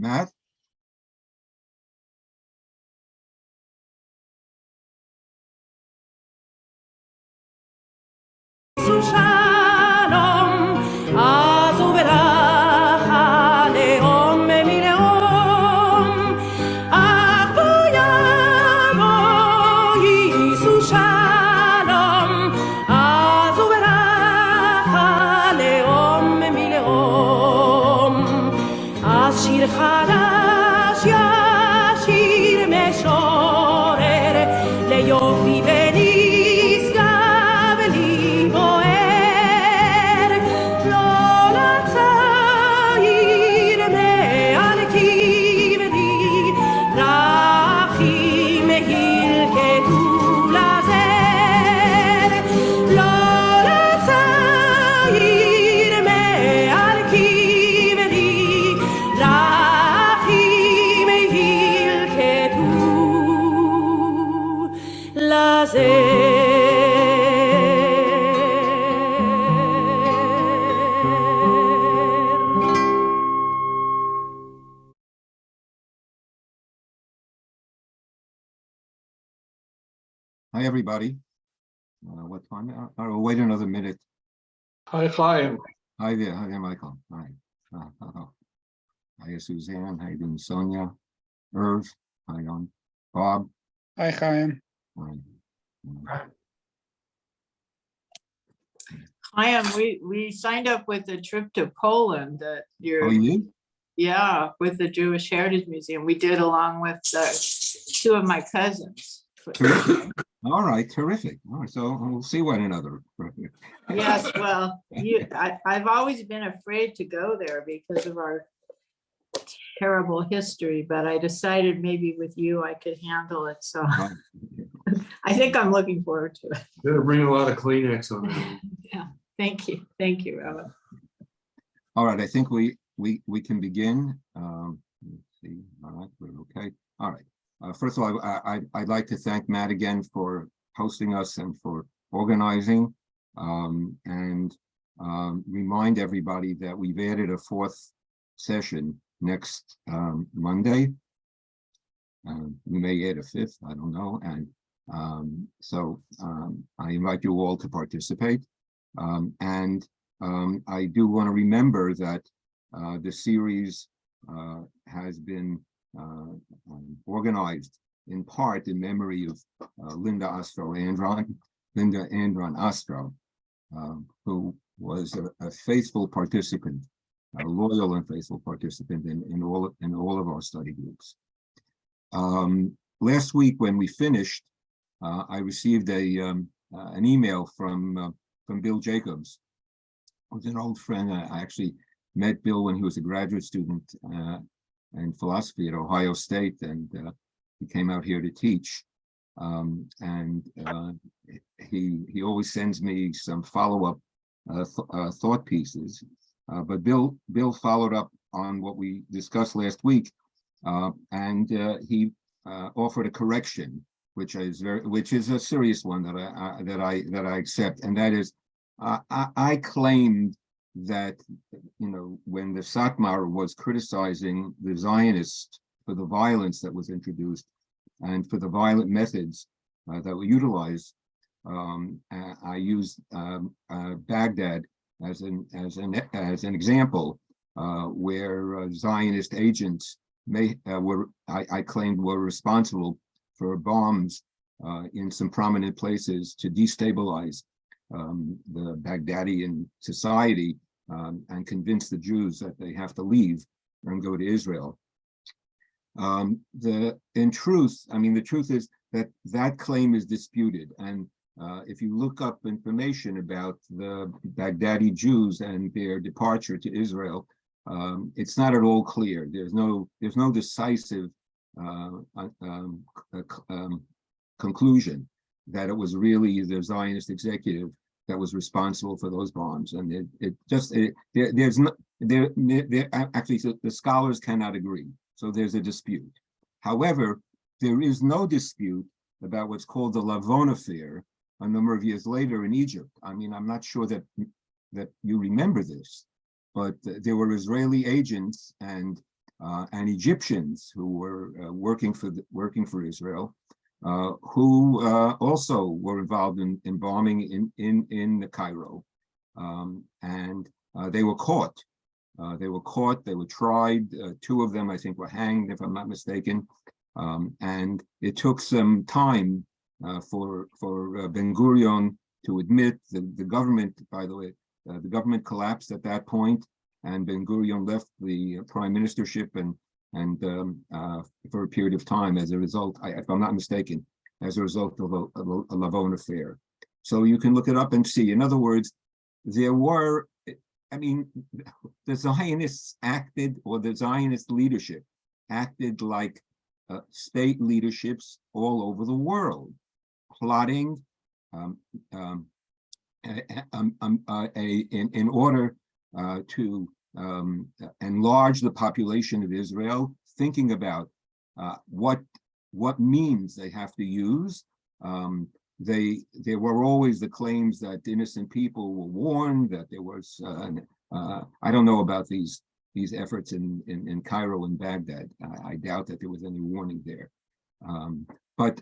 Matt? Hi, everybody. What time? I'll wait another minute. Hi, Chaim. Hi there. Hi there, Michael. Hi. Hi, Suzanne. How you doing, Sonia? Irv. Hi, Bob. Hi, Chaim. Hi. Chaim, we signed up with a trip to Poland that you're. Oh, you? Yeah, with the Jewish Heritage Museum. We did along with two of my cousins. Terrific. All right, terrific. All right, so we'll see one another. Yes, well, I've always been afraid to go there because of our terrible history, but I decided maybe with you I could handle it. So I think I'm looking forward to it. Better bring a lot of Kleenex on that. Yeah, thank you, Rabbi. All right, I think we can begin. Let's see. All right, we're okay. All right. First of all, I'd like to thank Matt again for hosting us and for organizing, and remind everybody that we've added a fourth session next Monday. We may add a fifth, I don't know. And so I invite you all to participate. And I do want to remember that the series has been organized in part in memory of Linda Andron Ostrow, who was a faithful participant, a loyal and faithful participant in all of our study groups. Last week when we finished, I received an email from Bill Jacobs, who's an old friend. I actually met Bill when he was a graduate student in philosophy at Ohio State, and he came out here to teach. And he always sends me some follow-up thought pieces. But Bill followed up on what we discussed last week, and he offered a correction, which is a serious one that I accept, and that is I claimed that, when the Satmar was criticizing the Zionists for the violence that was introduced and for the violent methods that were utilized, I used Baghdad as an example where Zionist agents I claimed were responsible for bombs in some prominent places to destabilize the Baghdadian society and convince the Jews that they have to leave and go to Israel. The truth is that claim is disputed, and if you look up information about the Baghdadi Jews and their departure to Israel, it's not at all clear. There's no decisive conclusion that it was really the Zionist executive that was responsible for those bombs, and actually the scholars cannot agree. So there's a dispute. However, there is no dispute about what's called the Lavon affair a number of years later in Egypt. I'm not sure that you remember this, but there were Israeli agents and and Egyptians who were working for Israel, who also were involved in bombing in Cairo, and they were caught. They were tried. Two of them, I think, were hanged, if I'm not mistaken. And it took some time for Ben-Gurion to admit the government, by the way, the government collapsed at that point, and Ben-Gurion left the prime ministership and for a period of time as a result, if I'm not mistaken, as a result of a Lavon affair. So you can look it up and see. In other words, there were, I mean, the Zionists acted, or the Zionist leadership acted like state leaderships all over the world, plotting in order to enlarge the population of Israel, thinking about what means they have to use. There were always the claims that innocent people were warned, that there was I don't know about these efforts in Cairo and Baghdad. I doubt that there was any warning there, but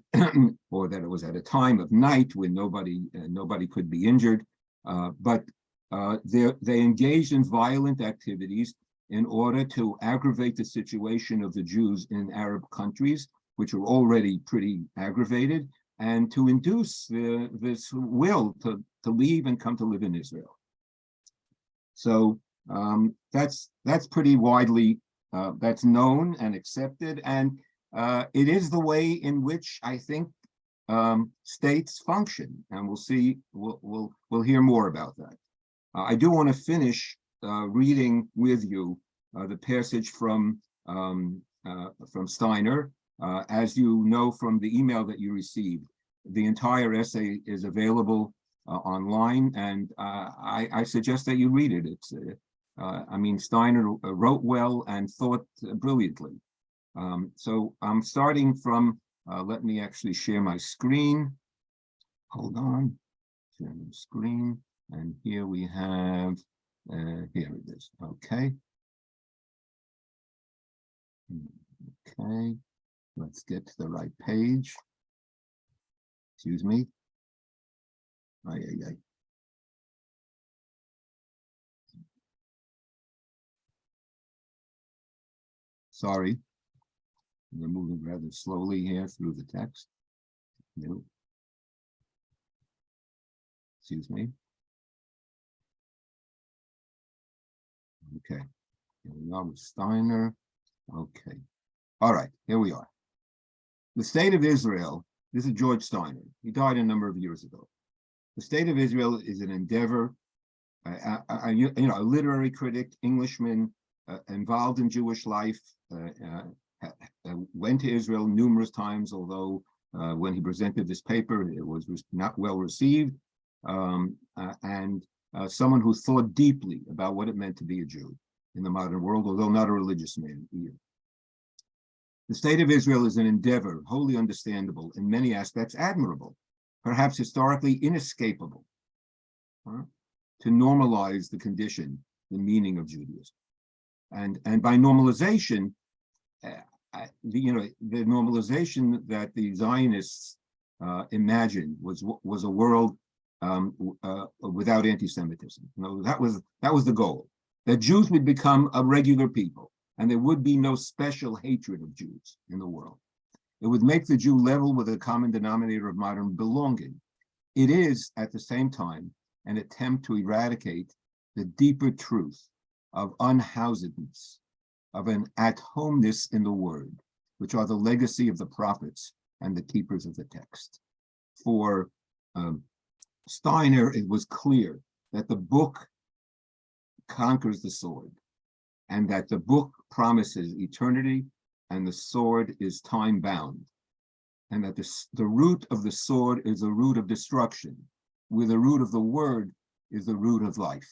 or that it was at a time of night when nobody could be injured. But they engaged in violent activities in order to aggravate the situation of the Jews in Arab countries, which were already pretty aggravated, and to induce this will to leave and come to live in Israel. So that's pretty widely that's known and accepted, and it is the way in which I think states function, and we'll see. We'll hear more about that. I do want to finish reading with you the passage from Steiner. As you know from the email that you received, the entire essay is available online, and I suggest that you read it. It's, I mean, Steiner wrote well and thought brilliantly. So I'm starting from, let me actually share my screen. Hold on, share my screen. And here we have, here it is, okay. Okay, let's get to the right page. Excuse me. Sorry, we're moving rather slowly here through the text. No. Excuse me. Okay, here we are with Steiner. Okay, all right, here we are. The state of Israel, this is George Steiner. He died a number of years ago. The state of Israel is an endeavor, a literary critic, Englishman, involved in Jewish life, went to Israel numerous times, although when he presented this paper, it was not well received, and someone who thought deeply about what it meant to be a Jew in the modern world, although not a religious man either. The state of Israel is an endeavor, wholly understandable, in many aspects admirable, perhaps historically inescapable, to normalize the condition, the meaning of Judaism. And by normalization, the normalization that the Zionists imagined was a world without anti-Semitism. That was the goal. That Jews would become a regular people, and there would be no special hatred of Jews in the world. It would make the Jew level with a common denominator of modern belonging. It is, at the same time, an attempt to eradicate the deeper truth of unhousedness, of an at-homeness in the word, which are the legacy of the prophets and the keepers of the text. For Steiner, it was clear that the book conquers the sword, and that the book promises eternity, and the sword is time-bound, and that the root of the sword is the root of destruction, where the root of the word is the root of life.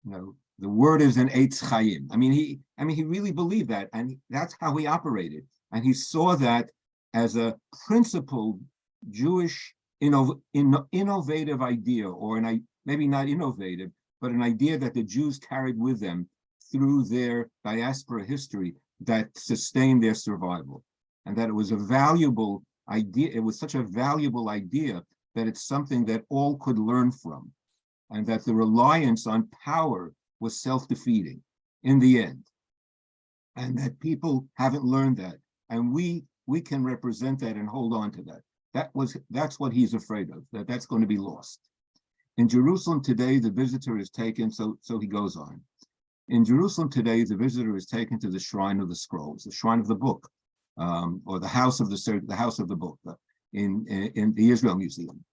The word is an Eitz Chaim. I mean, he really believed that, and that's how he operated. And he saw that as a principled Jewish innovative idea, or maybe not innovative, but an idea that the Jews carried with them through their diaspora history that sustained their survival, and that it was a valuable idea. It was such a valuable idea that it's something that all could learn from, and that the reliance on power was self-defeating in the end, and that people haven't learned that, and we can represent that and hold on to that. That's what he's afraid of, that's going to be lost. In Jerusalem today, the visitor is taken, so he goes on. In Jerusalem today, the visitor is taken to the shrine of the scrolls, the shrine of the book, or the house of the book, in the Israel Museum.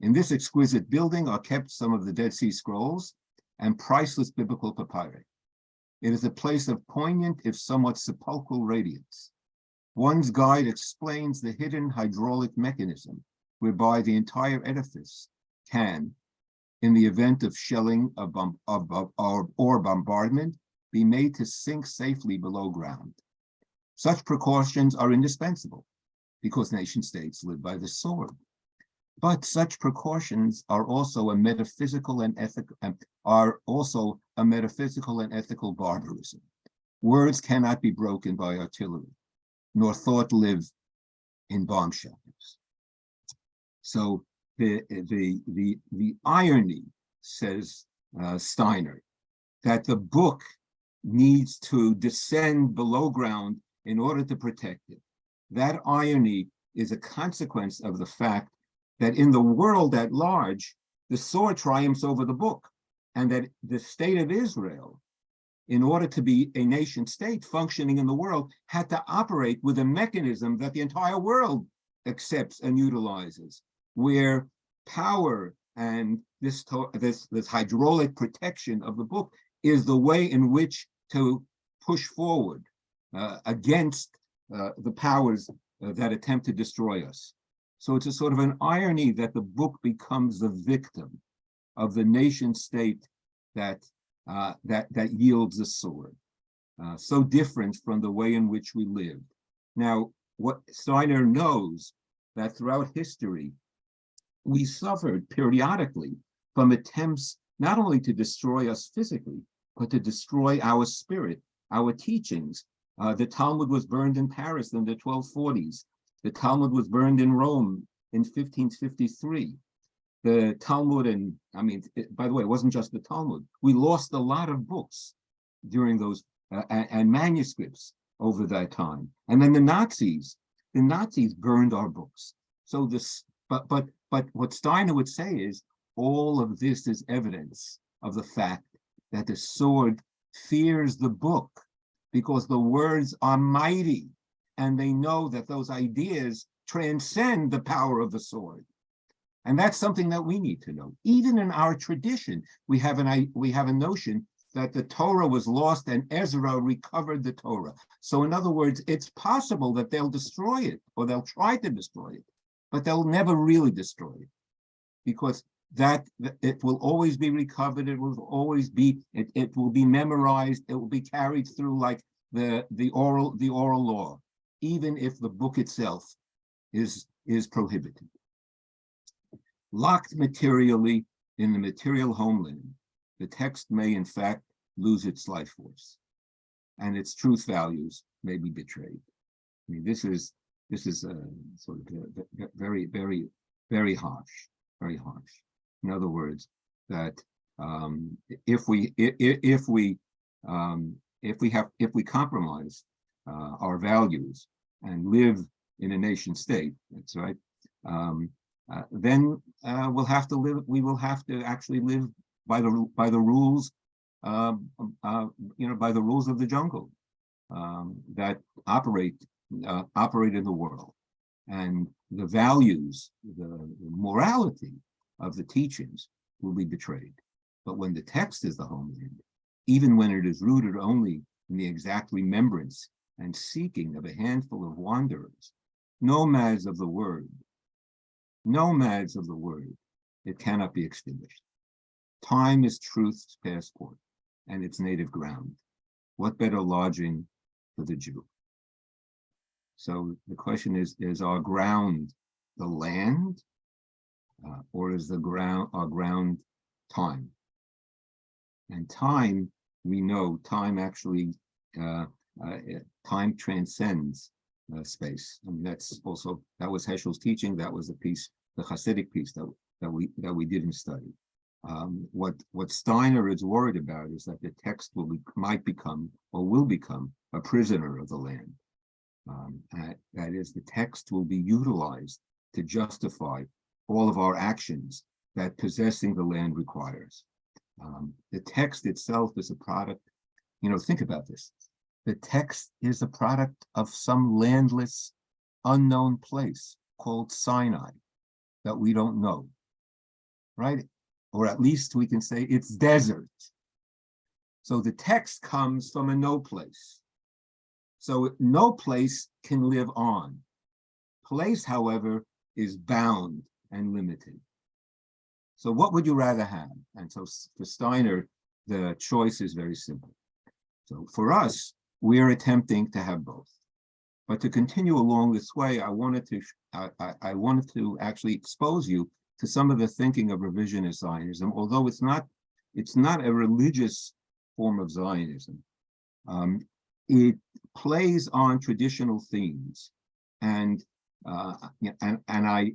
In this exquisite building are kept some of the Dead Sea Scrolls and priceless biblical papyri. It is a place of poignant, if somewhat sepulchral radiance. One's guide explains the hidden hydraulic mechanism whereby the entire edifice can, in the event of shelling or bombardment, be made to sink safely below ground. Such precautions are indispensable because nation states live by the sword. But such precautions are also a metaphysical and ethical barbarism. Words cannot be broken by artillery, nor thought live in bomb shelters. So the irony, says Steiner, that the book needs to descend below ground in order to protect it. That irony is a consequence of the fact that in the world at large, the sword triumphs over the book, and that the state of Israel, in order to be a nation state functioning in the world, had to operate with a mechanism that the entire world accepts and utilizes, where power and this hydraulic protection of the book is the way in which to push forward against the powers that attempt to destroy us. So it's a sort of an irony that the book becomes the victim of the nation state that yields the sword. So different from the way in which we live. Now, what Steiner knows that throughout history, we suffered periodically from attempts not only to destroy us physically, but to destroy our spirit, our teachings. The Talmud was burned in Paris in the 1240s. The Talmud was burned in Rome in 1553. The Talmud, and I mean, by the way, it wasn't just the Talmud. We lost a lot of books during those and manuscripts over that time. And then the Nazis burned our books. So this, but what Steiner would say is all of this is evidence of the fact that the sword fears the book because the words are mighty, and they know that those ideas transcend the power of the sword. And that's something that we need to know. Even in our tradition, we have a notion that the Torah was lost and Ezra recovered the Torah. So in other words, it's possible that they'll destroy it, or they'll try to destroy it, but they'll never really destroy it, because that it will always be recovered. It will always be, it will be memorized. It will be carried through like the oral law, even if the book itself is prohibited. Locked materially in the material homeland, the text may in fact lose its life force, and its truth values may be betrayed. I mean, this is sort of very, very, very harsh, very harsh. In other words, that if we compromise our values and live in a nation state, that's right, then we'll have to live. We will have to actually live by the rules, by the rules of the jungle that operate in the world, and the values, the morality of the teachings will be betrayed. But when the text is the homeland, even when it is rooted only in the exact remembrance and seeking of a handful of wanderers, nomads of the word, it cannot be extinguished. Time is truth's passport and its native ground. What better lodging for the Jew? So the question is our ground the land, or is our ground time? And time we know time actually, time transcends space. I mean, that was Heschel's teaching. That was the piece, the Hasidic piece that we didn't study. What Steiner is worried about is that the text might become or will become a prisoner of the land. That is, the text will be utilized to justify all of our actions that possessing the land requires. The text itself is a product, think about this. The text is a product of some landless, unknown place called Sinai that we don't know, right? Or at least we can say it's desert. So the text comes from a no place. So no place can live on. Place, however, is bound and limited. So what would you rather have? And so for Steiner, the choice is very simple. So for us, we're attempting to have both. But to continue along this way, I wanted to actually expose you to some of the thinking of revisionist Zionism, although it's not a religious form of Zionism. It plays on traditional themes, and I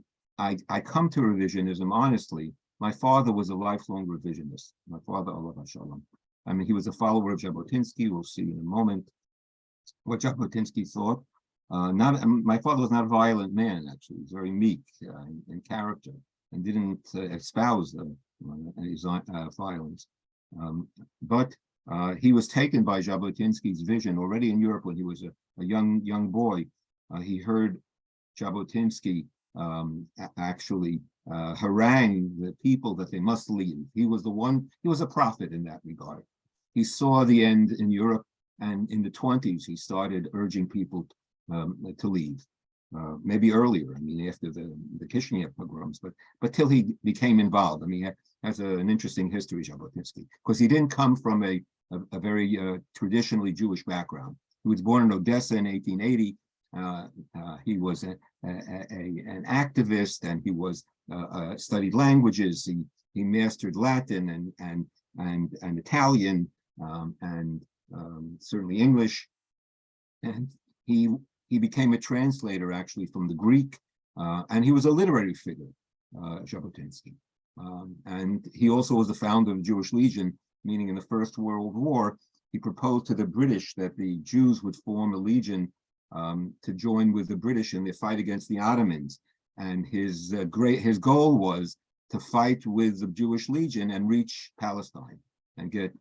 come to revisionism honestly. My father was a lifelong revisionist. My father, Allah Shalom. I mean, he was a follower of Jabotinsky. We'll see in a moment what Jabotinsky thought. My father was not a violent man, actually. He was very meek in character and didn't espouse violence. But he was taken by Jabotinsky's vision already in Europe when he was a young boy. He heard Jabotinsky actually harangue the people that they must leave. He was a prophet in that regard. He saw the end in Europe, and in the 20s, he started urging people to leave. Maybe earlier, I mean, after the Kishinev pogroms, but till he became involved. I mean, he has an interesting history, Jabotinsky, because he didn't come from a very traditionally Jewish background. He was born in Odessa in 1880. He was an activist, and he was studied languages. He mastered Latin and Italian and certainly English, and he became a translator actually from the Greek, and he was a literary figure, Jabotinsky. And he also was the founder of the Jewish Legion, meaning in the First World War, he proposed to the British that the Jews would form a legion to join with the British in the fight against the Ottomans. And his goal was to fight with the Jewish Legion and reach Palestine and get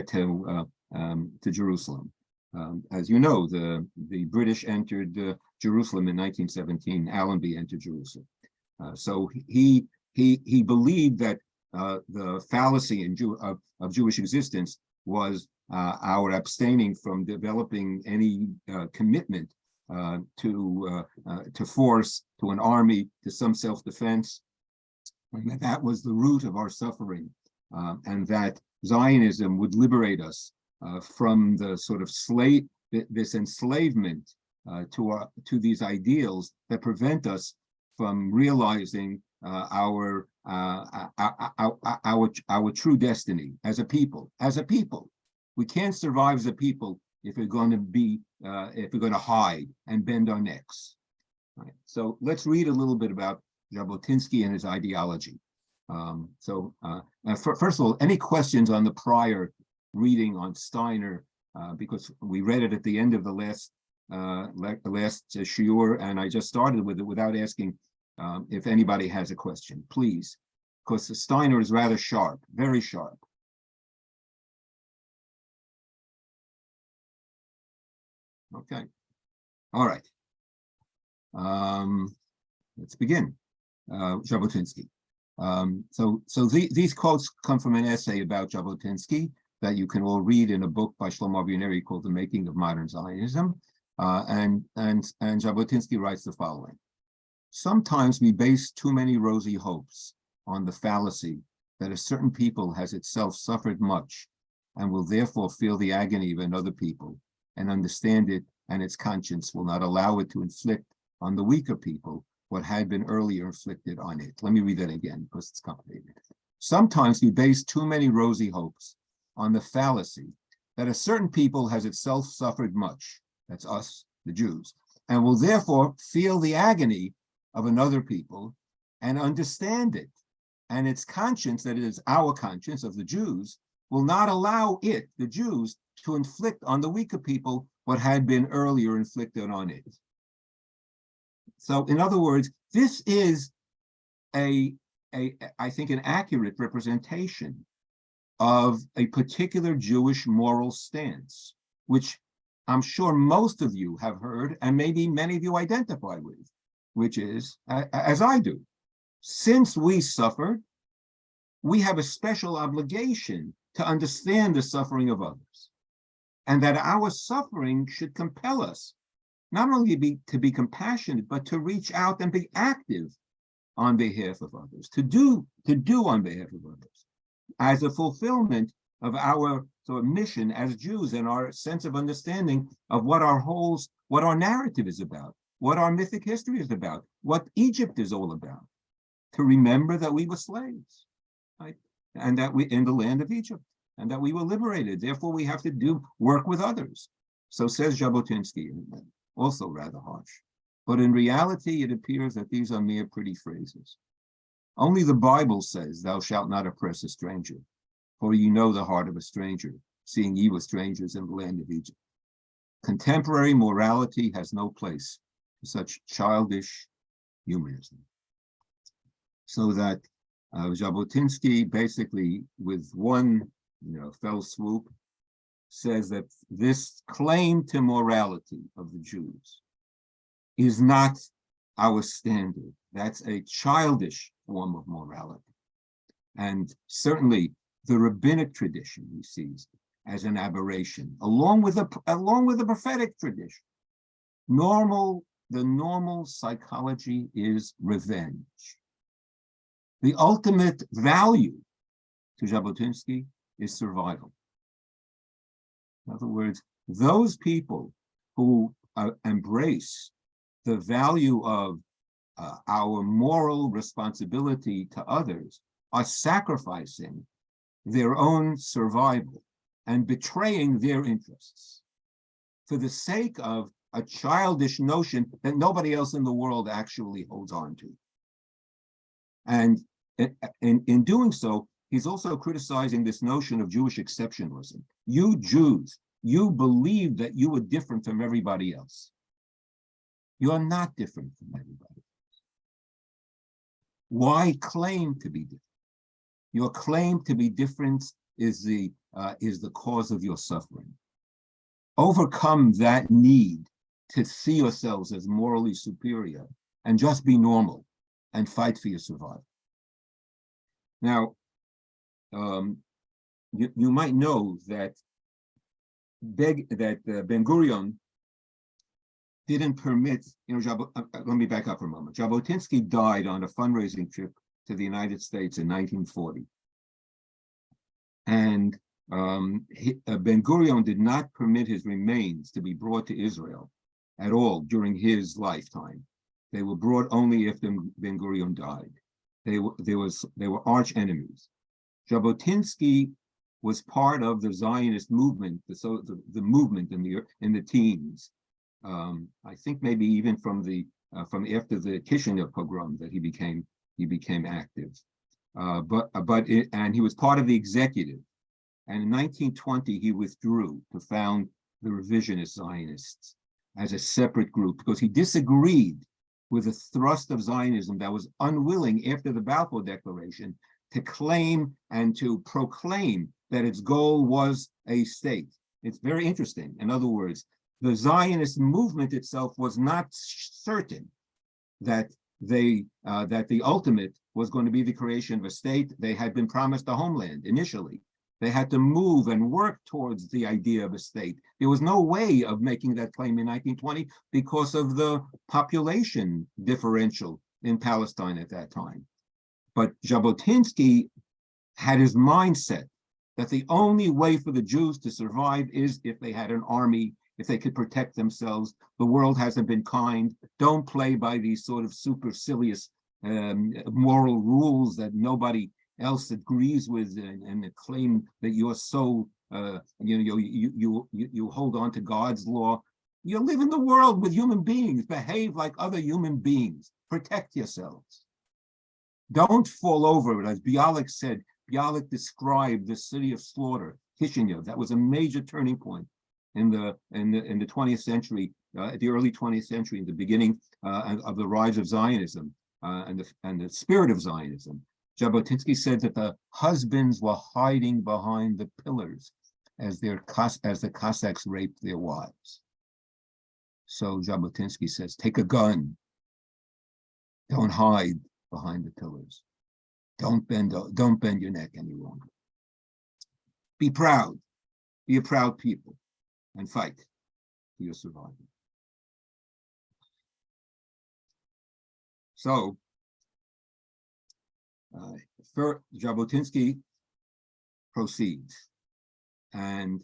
to Jerusalem. As you know, the British entered Jerusalem in 1917. Allenby entered Jerusalem. So he believed that the fallacy of Jewish existence was our abstaining from developing any commitment to force, to an army, to some self-defense, and that was the root of our suffering, and that Zionism would liberate us from the sort of this enslavement to these ideals that prevent us from realizing our true destiny as a people. We can't survive as a people if we're going to hide and bend our necks. Right. So let's read a little bit about Jabotinsky and his ideology. First of all, any questions on the prior reading on Steiner? Because we read it at the end of the last shiur, and I just started with it without asking if anybody has a question, please, because Steiner is rather sharp, very sharp. Okay, all right. Let's begin. Jabotinsky. These quotes come from an essay about Jabotinsky that you can all read in a book by Shlomo Avineri called The Making of Modern Zionism. And Jabotinsky writes the following: sometimes we base too many rosy hopes on the fallacy that a certain people has itself suffered much and will therefore feel the agony of another people and understand it, and its conscience will not allow it to inflict on the weaker people what had been earlier inflicted on it. Let me read that again because it's complicated. Sometimes we base too many rosy hopes on the fallacy that a certain people has itself suffered much, that's us, the Jews, and will therefore feel the agony of another people and understand it. And its conscience, that is our conscience of the Jews, will not allow it, the Jews, to inflict on the weaker people what had been earlier inflicted on it. So, in other words, this is I think, an accurate representation of a particular Jewish moral stance, which I'm sure most of you have heard, and maybe many of you identify with, which is, as I do, since we suffered, we have a special obligation to understand the suffering of others, and that our suffering should compel us not only to be compassionate, but to reach out and be active on behalf of others, to do on behalf of others, as a fulfillment of our sort of mission as Jews and our sense of understanding of what our narrative is about, what our mythic history is about, what Egypt is all about, to remember that we were slaves, right? And that we in the land of Egypt, and that we were liberated. Therefore, we have to work with others. So says Jabotinsky, also rather harsh. But in reality, it appears that these are mere pretty phrases. Only the Bible says, "Thou shalt not oppress a stranger, for you know the heart of a stranger, seeing ye were strangers in the land of Egypt." Contemporary morality has no place for such childish humanism. So that Jabotinsky basically, with one fell swoop, says that this claim to morality of the Jews is not our standard. That's a childish form of morality. And certainly the rabbinic tradition he sees as an aberration, along with the prophetic tradition. The normal psychology is revenge. The ultimate value to Jabotinsky is survival. In other words, those people who embrace the value of our moral responsibility to others are sacrificing their own survival and betraying their interests for the sake of a childish notion that nobody else in the world actually holds on to. And in doing so, he's also criticizing this notion of Jewish exceptionalism. You Jews, you believe that you are different from everybody else. You are not different from everybody else. Why claim to be different? Your claim to be different is the cause of your suffering. Overcome that need to see yourselves as morally superior and just be normal and fight for your survival. Now, you might know that Ben-Gurion didn't permit, let me back up for a moment. Jabotinsky died on a fundraising trip to the United States in 1940. And Ben-Gurion did not permit his remains to be brought to Israel at all during his lifetime. They were brought only after Ben-Gurion died. They were arch enemies. Jabotinsky was part of the Zionist movement, the movement in the teens. I think maybe even from after the Kishinev pogrom that he became active. And he was part of the executive. And in 1920 he withdrew to found the revisionist Zionists as a separate group because he disagreed with the thrust of Zionism that was unwilling after the Balfour Declaration to claim and to proclaim that its goal was a state. It's very interesting. In other words, the Zionist movement itself was not certain that the ultimate was going to be the creation of a state. They had been promised a homeland initially. They had to move and work towards the idea of a state. There was no way of making that claim in 1920 because of the population differential in Palestine at that time. But Jabotinsky had his mindset that the only way for the Jews to survive is if they had an army, if they could protect themselves. The world hasn't been kind. Don't play by these sort of supercilious moral rules that nobody else agrees with and claim that you're so you hold on to God's law. You live in the world with human beings. Behave like other human beings. Protect yourselves. Don't fall over it. As Bialik said, Bialik described the city of slaughter, Kishinev. That was a major turning point in the 20th century, at the early 20th century, in the beginning of the rise of Zionism and the spirit of Zionism. Jabotinsky said that the husbands were hiding behind the pillars as the Cossacks raped their wives. So Jabotinsky says, take a gun. Don't hide behind the pillars. Don't bend your neck any longer. Be proud. Be a proud people and fight for your survival. So, Jabotinsky proceeds, and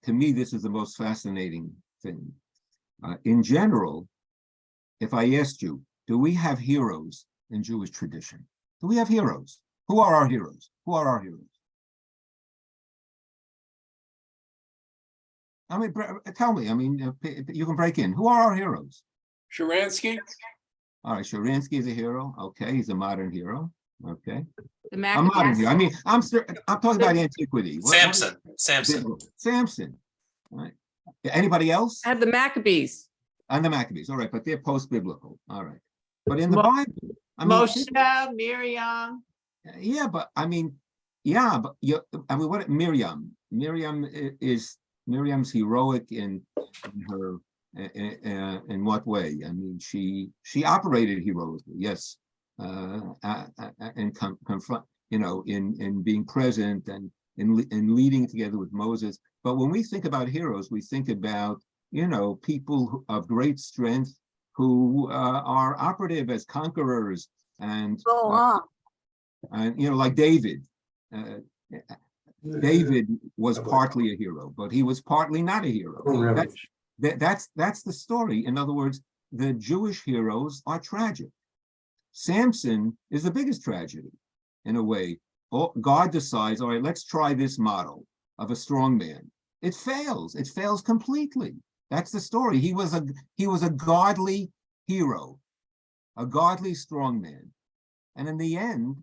to me, this is the most fascinating thing. In general, if I asked you, do we have heroes in Jewish tradition? Do we have heroes? Who are our heroes? Who are our heroes? I mean, tell me. I mean, you can break in. Who are our heroes? Sharansky? All right, Sharansky is a hero. Okay, he's a modern hero. Okay, The a modern hero. I mean, I'm talking about antiquity. Samson. Samson. All right. Anybody else? I have the Maccabees. And the Maccabees. All right, but they're post-biblical. All right, but in the Bible, I mean, Moshe, Miriam. yeah, but I mean, yeah, but what Miriam? Miriam's heroic in her. In what way? I mean, she operated heroically, yes, and confront, in being present and in leading together with Moses. But when we think about heroes, we think about people of great strength who are operative as conquerors and like David. David was partly a hero, but he was partly not a hero. That's the story. In other words, the Jewish heroes are tragic. Samson is the biggest tragedy, in a way. God decides, all right, let's try this model of a strong man. It fails. It fails completely. That's the story. He was a godly hero, a godly strong man, and in the end,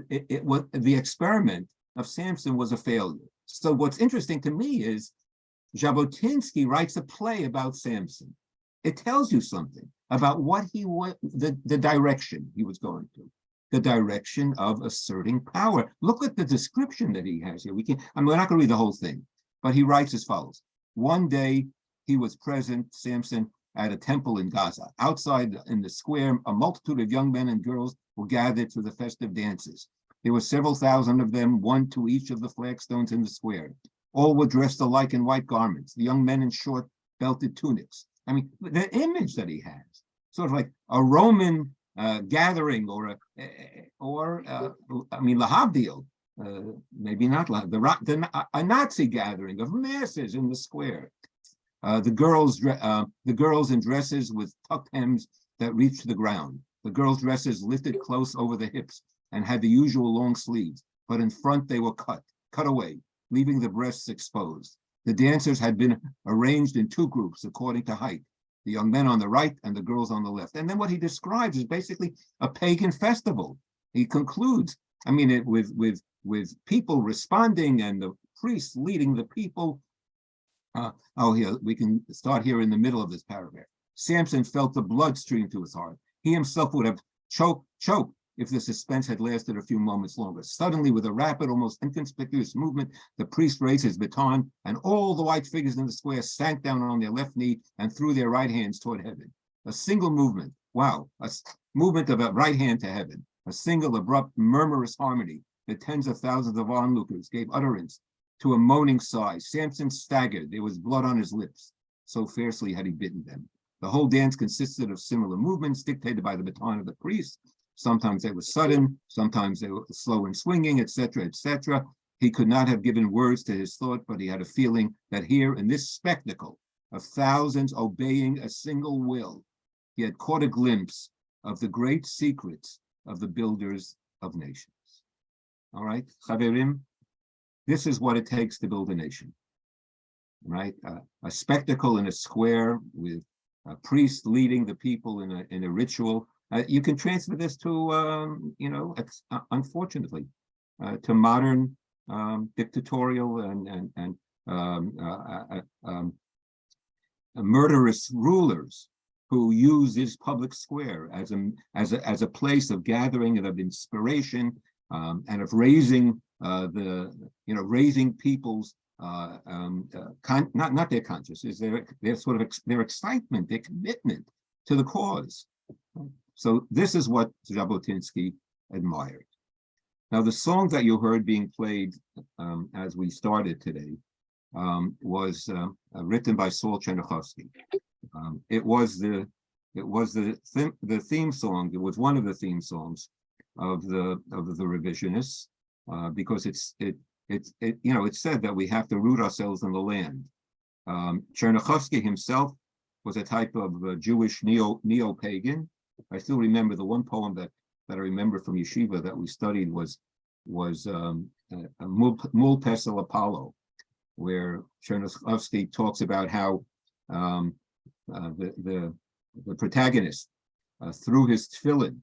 it was the experiment of Samson was a failure. So what's interesting to me is Jabotinsky writes a play about Samson. It tells you something about what the direction he was going to, the direction of asserting power. Look at the description that he has here. We're not going to read the whole thing, but he writes as follows. One day he was present, Samson, at a temple in Gaza. Outside in the square, a multitude of young men and girls were gathered for the festive dances. There were several thousand of them, one to each of the flagstones in the square. All were dressed alike in white garments, the young men in short belted tunics. I mean, the image that he has, sort of like a Roman gathering lahavdil, maybe not a Nazi gathering of masses in the square. The girls in dresses with tucked hems that reached the ground. The girls' dresses lifted close over the hips and had the usual long sleeves, but in front they were cut away, leaving the breasts exposed. The dancers had been arranged in two groups according to height, the young men on the right and the girls on the left. And then what he describes is basically a pagan festival. He concludes, with people responding and the priests leading the people. Here, we can start here in the middle of this paragraph. Samson felt the blood stream to his heart. He himself would have choked if the suspense had lasted a few moments longer. Suddenly, with a rapid, almost inconspicuous movement, the priest raised his baton, and all the white figures in the square sank down on their left knee and threw their right hands toward heaven. A single movement, a movement of a right hand to heaven, a single abrupt murmurous harmony that tens of thousands of onlookers gave utterance to a moaning sigh. Samson staggered. There was blood on his lips. So fiercely had he bitten them. The whole dance consisted of similar movements dictated by the baton of the priest. Sometimes they were sudden, sometimes they were slow and swinging, etc., etc. He could not have given words to his thought, but he had a feeling that here in this spectacle of thousands obeying a single will, he had caught a glimpse of the great secrets of the builders of nations. All right, Chaverim, this is what it takes to build a nation. Right, a spectacle in a square with a priest leading the people in a ritual. You can transfer this to, unfortunately, to modern dictatorial and murderous rulers who use this public square as a place of gathering and of inspiration and of raising raising people's not their consciousness, their sort of their excitement, their commitment to the cause. So this is what Jabotinsky admired. Now, the song that you heard being played as we started today was written by Saul Chernyakhovsky. It was the theme song. It was one of the theme songs of the revisionists because it said that we have to root ourselves in the land. Chernyakhovsky himself was a type of Jewish neo-pagan. I still remember the one poem that I remember from yeshiva that we studied was Mul Pesel Apollo, where Chernyakhovsky talks about how the protagonist threw his tefillin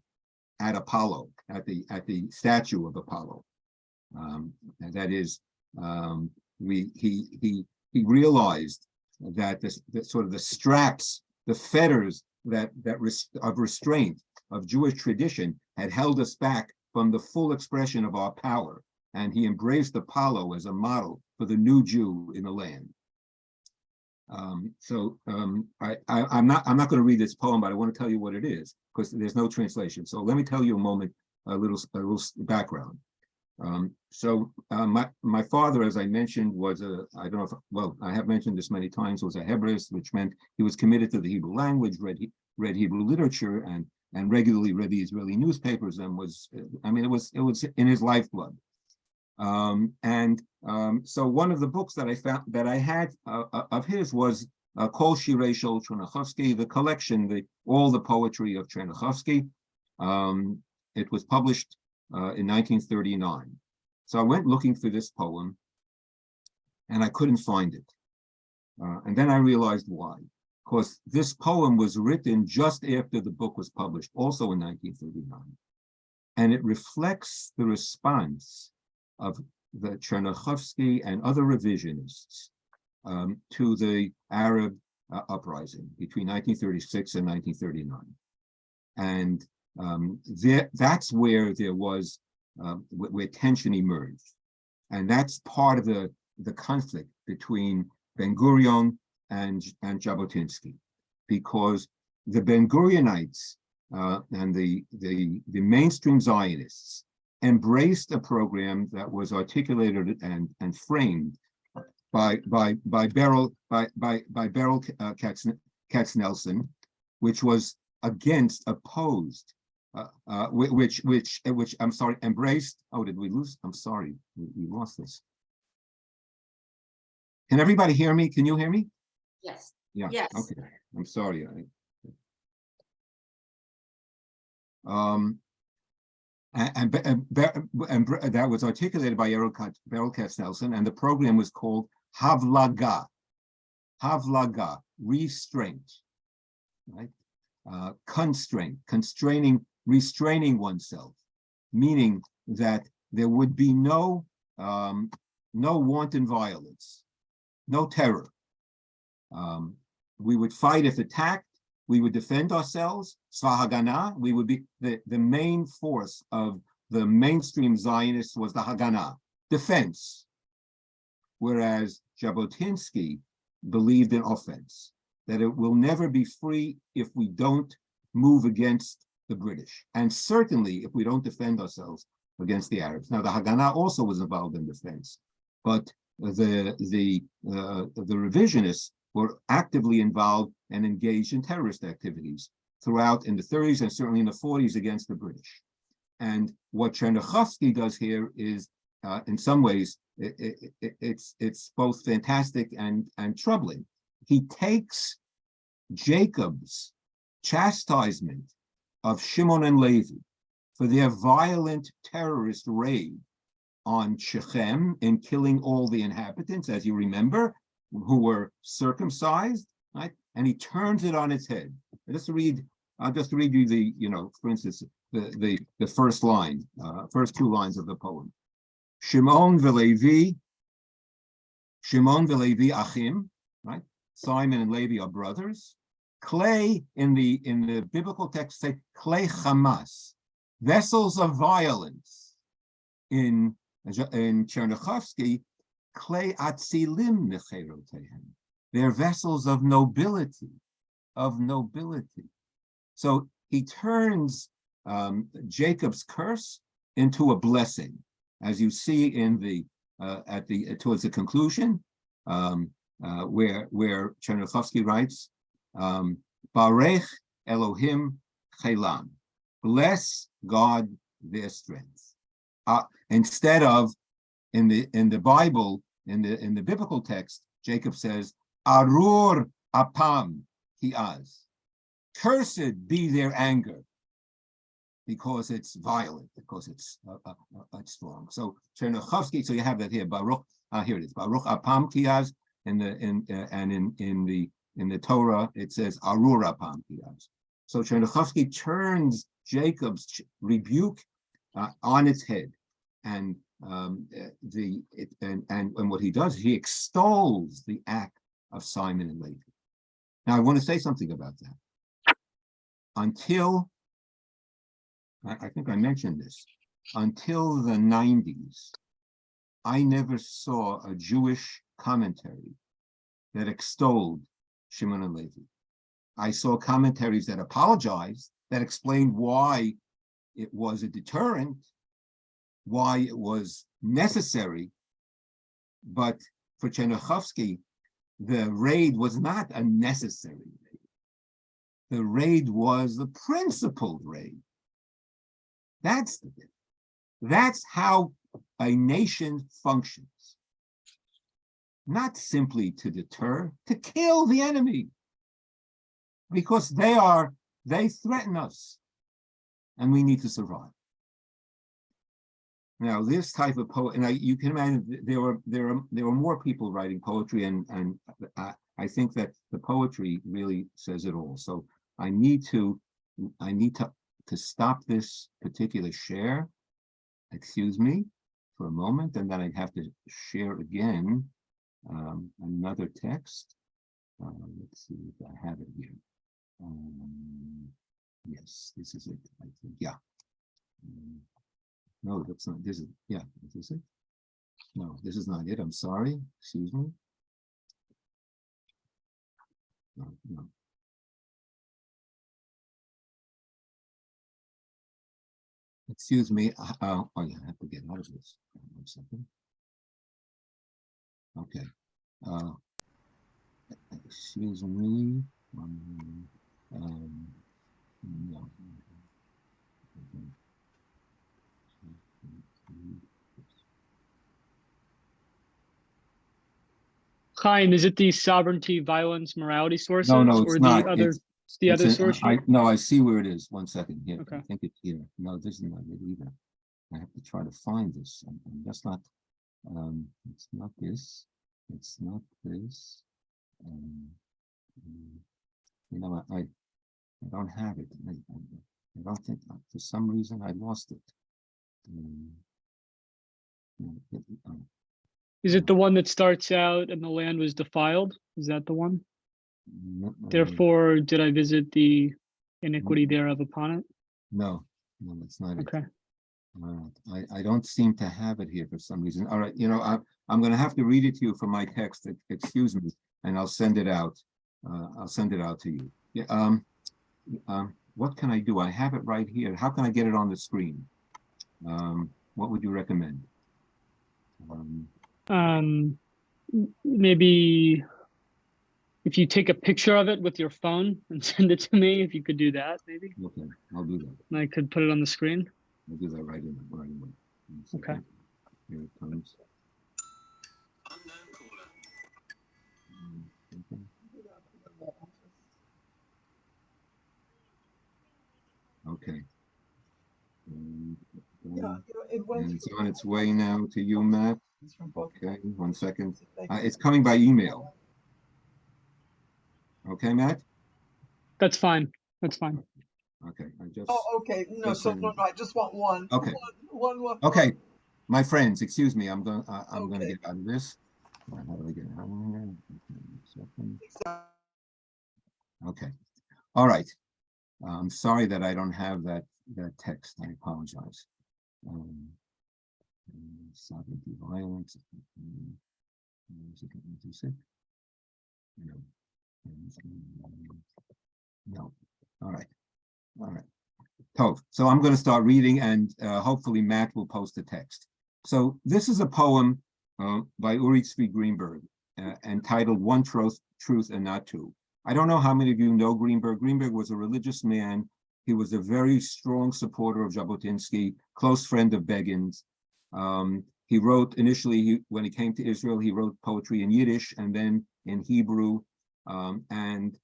at Apollo, at the statue of Apollo. And that is, he realized that the straps, the fetters of restraint of Jewish tradition had held us back from the full expression of our power, and he embraced Apollo as a model for the new Jew in the land. I'm not going to read this poem, but I want to tell you what it is because there's no translation. So let me tell you a little background. My father, as I mentioned, was I have mentioned this many times, was a Hebraist, which meant he was committed to the Hebrew language, read Hebrew literature, and regularly read the Israeli newspapers, and it was in his lifeblood. So one of the books that I found that I had of his was Kol Shirei Shel Chernyakhovsky, the collection, all the poetry of Chernyakhovsky. It was published in 1939. So I went looking for this poem, and I couldn't find it. And then I realized why. Because this poem was written just after the book was published, also in 1939. And it reflects the response of the Chernyakhovsky and other revisionists to the Arab uprising between 1936 and 1939. And that's where there was, where tension emerged. And that's part of the conflict between Ben-Gurion and Jabotinsky, because the Ben-Gurionites and the mainstream Zionists embraced a program that was articulated and framed by Beryl Katznelson, which was opposed, which I'm sorry, embraced. Oh, did we lose? I'm sorry, we lost this. Can everybody hear me? Can you hear me? Yes. Yeah. Yes. Okay. I'm sorry. And that was articulated by Beryl Katznelson, and the program was called Havlaga, restraint, right? Constraint, restraining oneself, meaning that there would be no wanton violence, no terror. We would fight if attacked. We would defend ourselves. Svahagana, we would be the main force of the mainstream Zionists was the Haganah, defense. Whereas Jabotinsky believed in offense, that it will never be free if we don't move against the British, and certainly if we don't defend ourselves against the Arabs. Now, the Haganah also was involved in defense, but the revisionists were actively involved and engaged in terrorist activities throughout in the 30s and certainly in the 40s against the British. And what Chernyakhovsky does here is, in some ways, it's both fantastic and troubling. He takes Jacob's chastisement of Shimon and Levi for their violent terrorist raid on Shechem in killing all the inhabitants, as you remember, who were circumcised, right? And he turns it on its head. I'll just read you the, for instance, the first line, first two lines of the poem. Shimon v'Levi achim, right? Simon and Levi are brothers. Clay in the biblical text say clay Hamas, vessels of violence. In Chernichovsky, clay atzilim necherotehem. They're vessels of nobility, So he turns Jacob's curse into a blessing, as you see in the towards the conclusion, where Chernichovsky writes, Barech Elohim Chelam, bless God their strength. Instead of in the Bible, in the biblical text, Jacob says, Arur apam kiaz, cursed be their anger, because it's violent, because it's strong. So Chernichovsky, so you have that here. Baruch, here it is. Baruch apam kiaz, in the Torah it says Arur apam kiaz. So Chernichovsky turns Jacob's rebuke on its head, and what he does, he extols the act of Simon and Levi. Now I want to say something about that. Until I think I mentioned this, until the 90s, I never saw a Jewish commentary that extolled Shimon and Levi. I saw commentaries that apologized, that explained why it was a deterrent, why it was necessary. But for Chernichovsky, the raid was not a necessary raid. The raid was the principled raid. That's the thing. That's how a nation functions. Not simply to deter, to kill the enemy. Because they threaten us. And we need to survive. Now, this type of poet, and you can imagine there were more people writing poetry, and I think that the poetry really says it all. So I need to stop this particular share. Excuse me for a moment, and then I have to share again another text. Let's see if I have it here. Yes, this is it. I think, yeah. No, that's not. This is, yeah. Is this it? No, this is not it. I'm sorry. Excuse me. No. Excuse me. Oh, yeah, I have to get out of this. 1 second. Okay. Excuse me. No. Chaim, is it the sovereignty, violence, morality sources? No, it's or not. the other? It's the other source. No, I see where it is. 1 second here. Okay. I think it's here. No, this is not it either. I have to try to find this. And that's not. It's not this. It's not this. I don't have it. I don't think, for some reason I lost it. Is it the one that starts out and the land was defiled? Is that the one? Therefore, did I visit the iniquity thereof upon it? No, that's not it. Okay. I don't seem to have it here for some reason. All right, I'm going to have to read it to you from my text. Excuse me, and I'll send it out. I'll send it out to you. Yeah. What can I do? I have it right here. How can I get it on the screen? What would you recommend? Maybe if you take a picture of it with your phone and send it to me, if you could do that, maybe. Okay, I'll do that. And I could put it on the screen. I'll do that right away. Okay. Here it comes. And it's on its way now to you, Matt. Okay, 1 second. It's coming by email. Okay, Matt? That's fine. That's fine. Okay, I just. Oh, okay. No, just so sent- no, I just want one. Okay. One. Okay, my friends, excuse me. I'm going to Okay. get out of this. How do I get out of here? Second. Okay. All right. I'm sorry that I don't have that text. I apologize. Sovereignty, violence. No. All right. All right. So I'm going to start reading, and hopefully Matt will post the text. So this is a poem by Uri Tzvi Greenberg entitled "One Truth and Not Two." I don't know how many of you know Greenberg. Greenberg was a religious man. He was a very strong supporter of Jabotinsky, close friend of Begin's. He wrote initially, when he came to Israel, he wrote poetry in Yiddish and then in Hebrew. When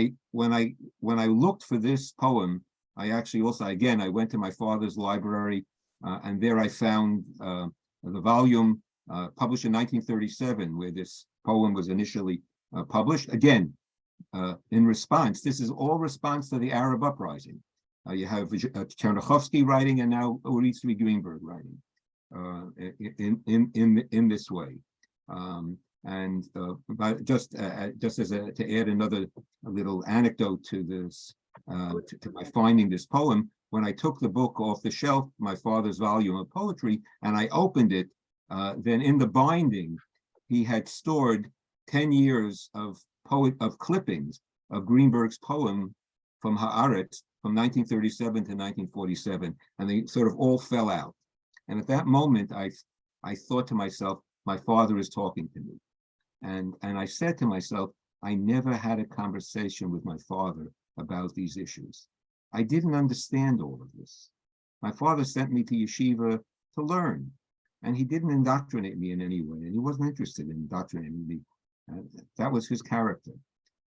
I looked for this poem, I actually also, again, I went to my father's library, and there I found the volume published in 1937, where this poem was initially published. Again, in response, this is all response to the Arab uprising. You have Chernyakhovsky writing, and now Uri Tzvi Greenberg writing in this way. But just as to add another little anecdote to this, to my finding this poem, when I took the book off the shelf, my father's volume of poetry, and I opened it, then in the binding, he had stored 10 years of clippings of Greenberg's poem from Haaretz from 1937 to 1947, and they sort of all fell out. And at that moment, I thought to myself, my father is talking to me. And I said to myself, I never had a conversation with my father about these issues. I didn't understand all of this. My father sent me to yeshiva to learn, and he didn't indoctrinate me in any way, and he wasn't interested in indoctrinating me. That was his character.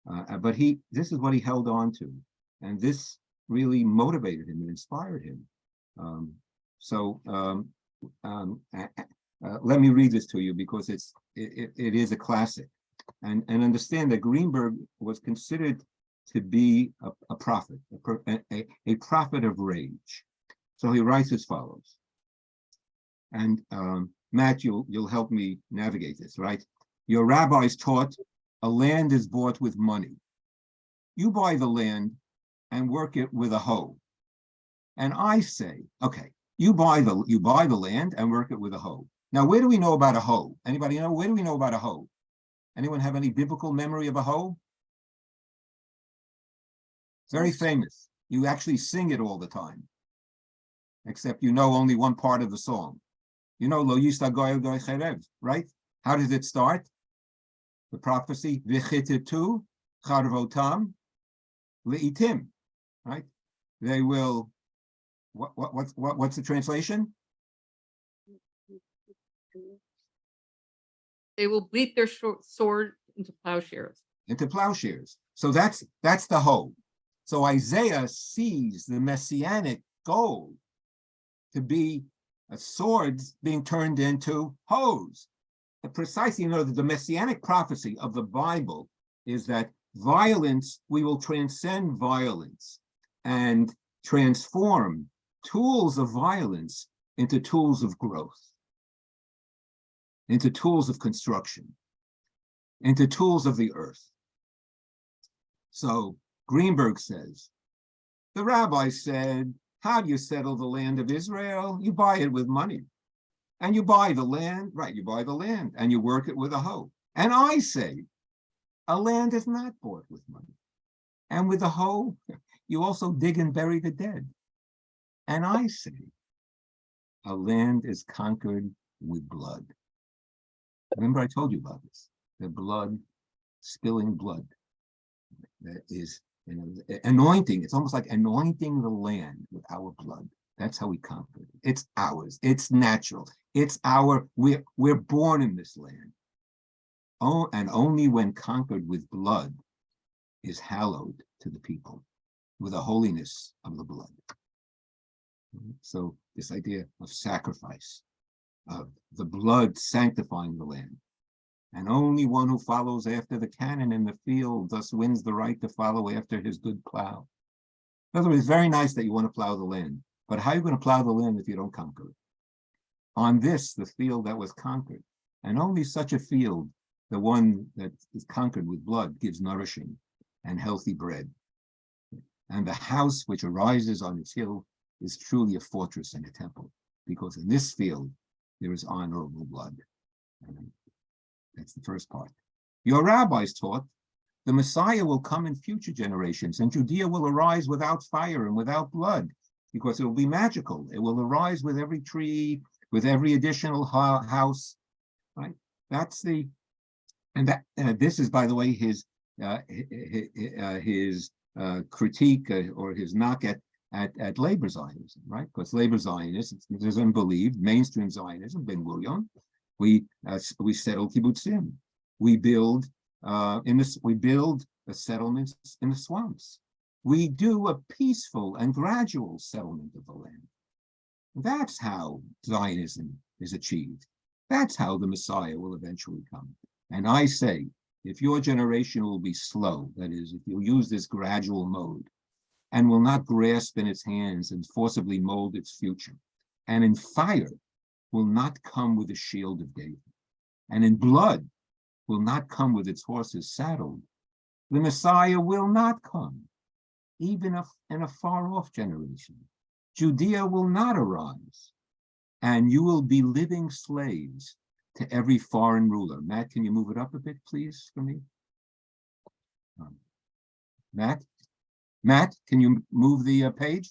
But this is what he held on to, and this really motivated him and inspired him. Let me read this to you, because it is a classic, and understand that Greenberg was considered to be a prophet, a prophet of rage. So he writes as follows, and Matt, you'll help me navigate this, right? Your rabbis taught a land is bought with money. You buy the land and work it with a hoe. And I say, okay, you buy the land and work it with a hoe. Now, where do we know about a hoe? Anybody know? Where do we know about a hoe? Anyone have any biblical memory of a hoe? Very famous. You actually sing it all the time, except you know only one part of the song. You know, Lo Yista Goyel Goy Cherev, right? How does it start? The prophecy, V'chitetu charvotam le'itim, right? They will. What's the translation? They will bleat their sword into plowshares. Into plowshares. So that's the hoe. So Isaiah sees the messianic goal to be swords being turned into hoes. Precisely, the messianic prophecy of the Bible is that violence, we will transcend violence and transform tools of violence into tools of growth, into tools of construction, into tools of the earth. So Greenberg says, the rabbis said, how do you settle the land of Israel? You buy it with money. And you buy the land, right, you buy the land, and you work it with a hoe. And I say, a land is not bought with money. And with a hoe, you also dig and bury the dead. And I say, a land is conquered with blood. Remember I told you about this, the blood, spilling blood. That is, anointing, it's almost like anointing the land with our blood. That's how we conquer it. It's ours, it's natural, it's we're born in this land. Oh, and only when conquered with blood is hallowed to the people, with the holiness of the blood. So this idea of sacrifice, of the blood sanctifying the land. And only one who follows after the cannon in the field thus wins the right to follow after his good plow. In other words, it's very nice that you want to plow the land, but how are you going to plow the land if you don't conquer it? On this, the field that was conquered, and only such a field, the one that is conquered with blood, gives nourishing and healthy bread. And the house which arises on its hill is truly a fortress and a temple, because in this field there is honorable blood. That's the first part. Your rabbis taught the Messiah will come in future generations, and Judea will arise without fire and without blood, because it will be magical. It will arise with every tree, with every additional house, right? That's the, and that this is, by the way, his critique or his knock at labor Zionism, right? Because labor Zionism believed mainstream Zionism, Ben Gurion. We settle kibbutzim. We build the settlements in the swamps. We do a peaceful and gradual settlement of the land. That's how Zionism is achieved. That's how the Messiah will eventually come. And I say, if your generation will be slow, that is, if you use this gradual mode, and will not grasp in its hands and forcibly mold its future, and in fire will not come with the shield of David, and in blood will not come with its horses saddled, the Messiah will not come, even in a far-off generation. Judea will not arise, and you will be living slaves to every foreign ruler. Matt, can you move it up a bit, please, for me? Matt, can you move the page?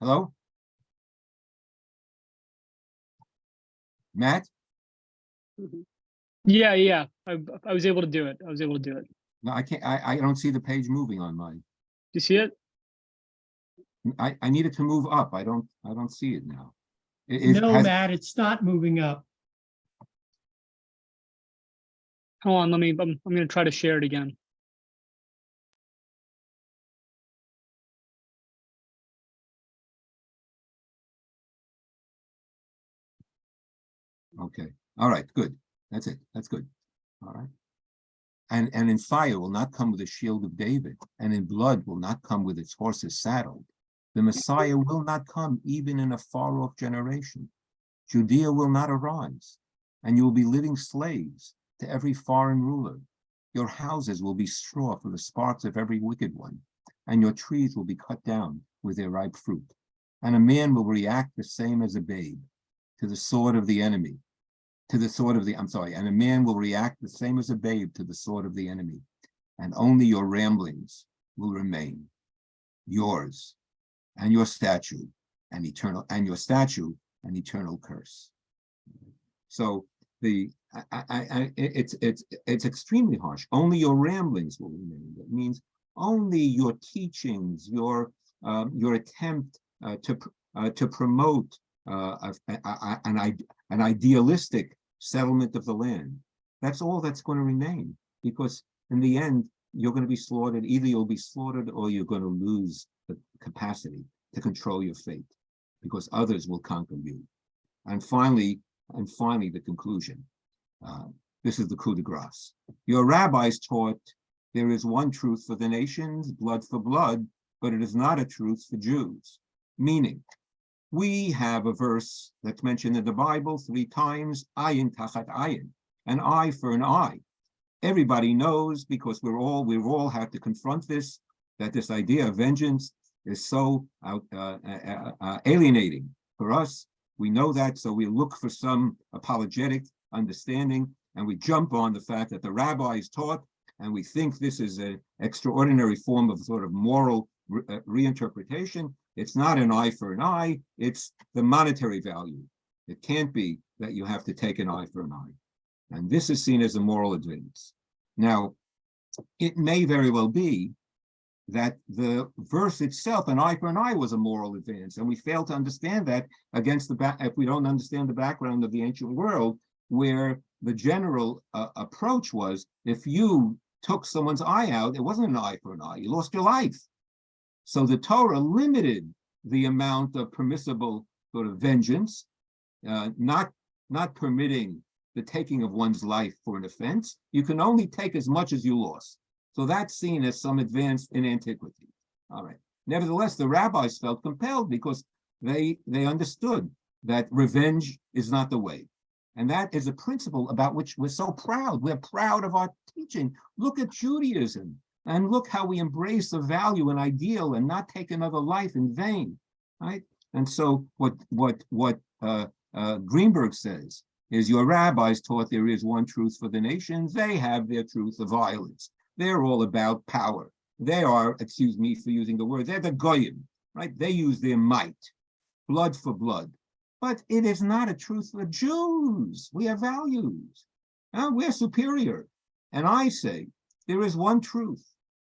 Hello? Matt? Yeah. I was able to do it. No, I can't. I don't see the page moving on mine. Do you see it? I need it to move up. I don't see it now. Matt, it's not moving up. Hold on, I'm going to try to share it again. Okay. All right. Good. That's it. That's good. All right. And in fire will not come with a shield of David, and in blood will not come with its horses saddled. The Messiah will not come even in a far-off generation. Judea will not arise, and you will be living slaves to every foreign ruler. Your houses will be straw for the sparks of every wicked one, and your trees will be cut down with their ripe fruit. And a man will react the same as a babe to the sword of the enemy, and a man will react the same as a babe to the sword of the enemy, and only your ramblings will remain, yours, and your statue, and eternal curse. So it's extremely harsh. Only your ramblings will remain. That means only your teachings, your attempt to promote an idealistic settlement of the land. That's all that's going to remain, because in the end, you're going to be slaughtered. Either you'll be slaughtered or you're going to lose the capacity to control your fate, because others will conquer you. And finally, the conclusion. This is the coup de grace. Your rabbis taught there is one truth for the nations, blood for blood, but it is not a truth for Jews. Meaning, we have a verse that's mentioned in the Bible 3 times, ayin tachat ayin, an eye for an eye. Everybody knows, because we've all had to confront this, that this idea of vengeance is so alienating for us. We know that, so we look for some apologetic understanding, and we jump on the fact that the rabbis taught, and we think this is an extraordinary form of sort of moral reinterpretation. It's not an eye for an eye, it's the monetary value. It can't be that you have to take an eye for an eye. And this is seen as a moral advance. Now, it may very well be that the verse itself, an eye for an eye, was a moral advance, and we fail to understand that if we don't understand the background of the ancient world, where the general approach was, if you took someone's eye out, it wasn't an eye for an eye, you lost your life. So the Torah limited the amount of permissible sort of vengeance, not permitting the taking of one's life for an offense. You can only take as much as you lost. So that's seen as some advance in antiquity. All right. Nevertheless, the rabbis felt compelled because they understood that revenge is not the way. And that is a principle about which we're so proud. We're proud of our teaching. Look at Judaism and look how we embrace a value and ideal and not take another life in vain, right? And so what Greenberg says is your rabbis taught there is one truth for the nations. They have their truth of violence. They're all about power. They are, excuse me for using the word, they're the goyim, right? They use their might, blood for blood. But it is not a truth for Jews. We have values. We're superior. And I say, there is one truth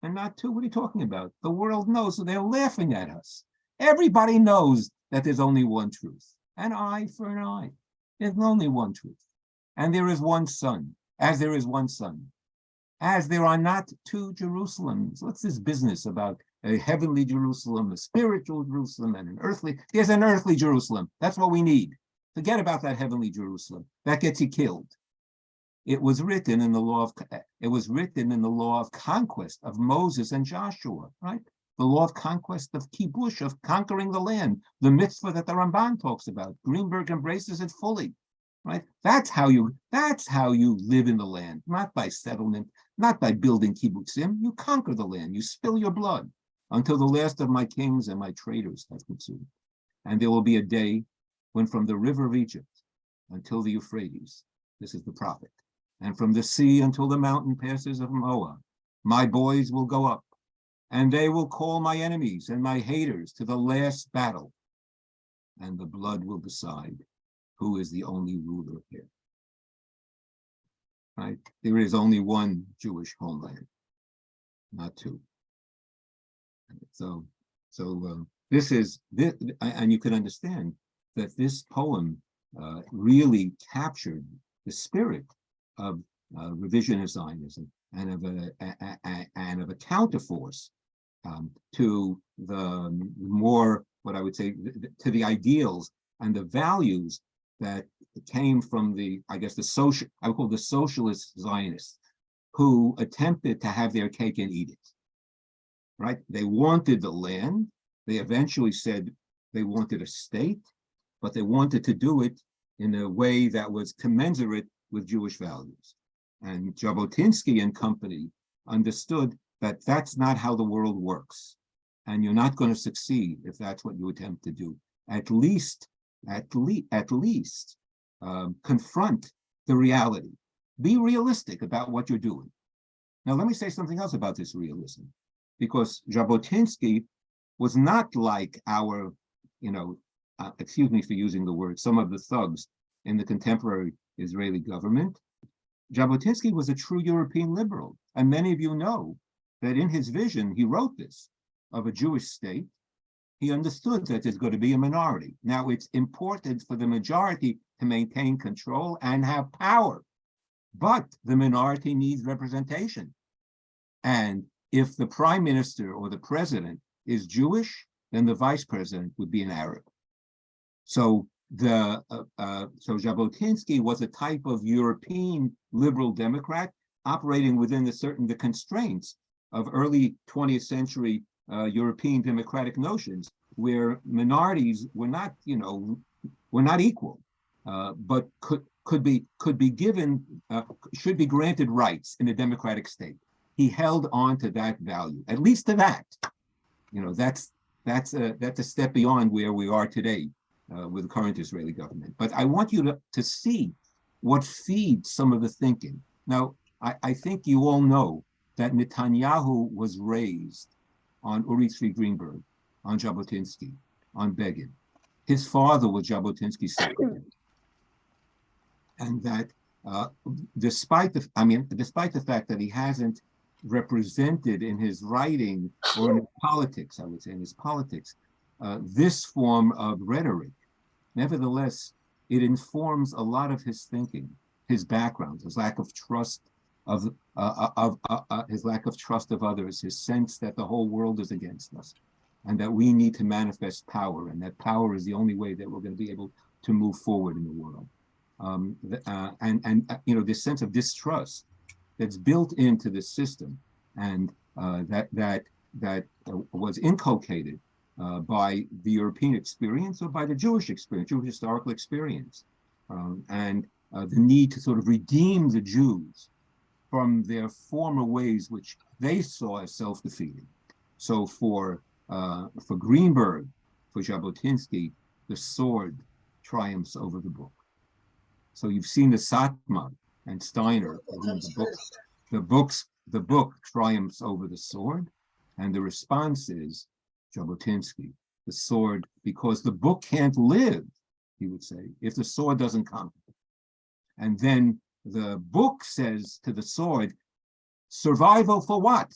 and not two. What are you talking about? The world knows, so they're laughing at us. Everybody knows that there's only one truth. An eye for an eye. There's only one truth. And there is one sun, as there is one sun. As there are not two Jerusalems. What's this business about a heavenly Jerusalem, a spiritual Jerusalem, and an earthly? There's an earthly Jerusalem. That's what we need. Forget about that heavenly Jerusalem. That gets you killed. It was written in the law of conquest of Moses and Joshua, right? The law of conquest of kibush, of conquering the land, the mitzvah that the Ramban talks about. Greenberg embraces it fully, right? That's how you live in the land, not by settlement, not by building kibbutzim. You conquer the land, you spill your blood until the last of my kings and my traitors have consumed. And there will be a day when from the river of Egypt until the Euphrates, this is the prophet, and from the sea until the mountain passes of Moab, my boys will go up, and they will call my enemies and my haters to the last battle, and the blood will decide who is the only ruler here. Right? There is only one Jewish homeland, not two. So this is this, and you can understand that this poem really captured the spirit of revisionist Zionism and of a counterforce to the more, what I would say, to the ideals and the values that came from I would call the socialist Zionists, who attempted to have their cake and eat it, right? They wanted the land. They eventually said they wanted a state, but they wanted to do it in a way that was commensurate with Jewish values. And Jabotinsky and company understood that that's not how the world works. And you're not going to succeed if that's what you attempt to do. At least confront the reality. Be realistic about what you're doing. Now, let me say something else about this realism, because Jabotinsky was not like our, excuse me for using the word, some of the thugs in the contemporary Israeli government. Jabotinsky was a true European liberal. And many of you know that in his vision, he wrote this, of a Jewish state. He understood that there's going to be a minority. Now, it's important for the majority to maintain control and have power, but the minority needs representation. And if the prime minister or the president is Jewish, then the vice president would be an Arab. So Jabotinsky was a type of European liberal Democrat operating within the constraints of early 20th century European democratic notions, where minorities were not equal, but could be given, should be granted rights in a democratic state. He held on to that value, at least to that. That's a step beyond where we are today with the current Israeli government. But I want you to see what feeds some of the thinking. Now, I think you all know that Netanyahu was raised on Uri Tzvi Greenberg, on Jabotinsky, on Begin. His father was Jabotinsky's secretary. And that despite the fact that he hasn't represented in his writing or in his politics, I would say in his politics, this form of rhetoric, nevertheless, it informs a lot of his thinking, his background, his lack of trust of others, his sense that the whole world is against us. and that we need to manifest power, and that power is the only way that we're going to be able to move forward in the world. This sense of distrust that's built into the system, and that was inculcated by the European experience or by the Jewish experience, Jewish historical experience, and the need to sort of redeem the Jews from their former ways, which they saw as self-defeating. So for Greenberg, for Jabotinsky, the sword triumphs over the book. So you've seen the Satmar and Steiner, the book triumphs over the sword, and the response is Jabotinsky, the sword, because the book can't live, he would say, if the sword doesn't come. And then the book says to the sword, survival for what?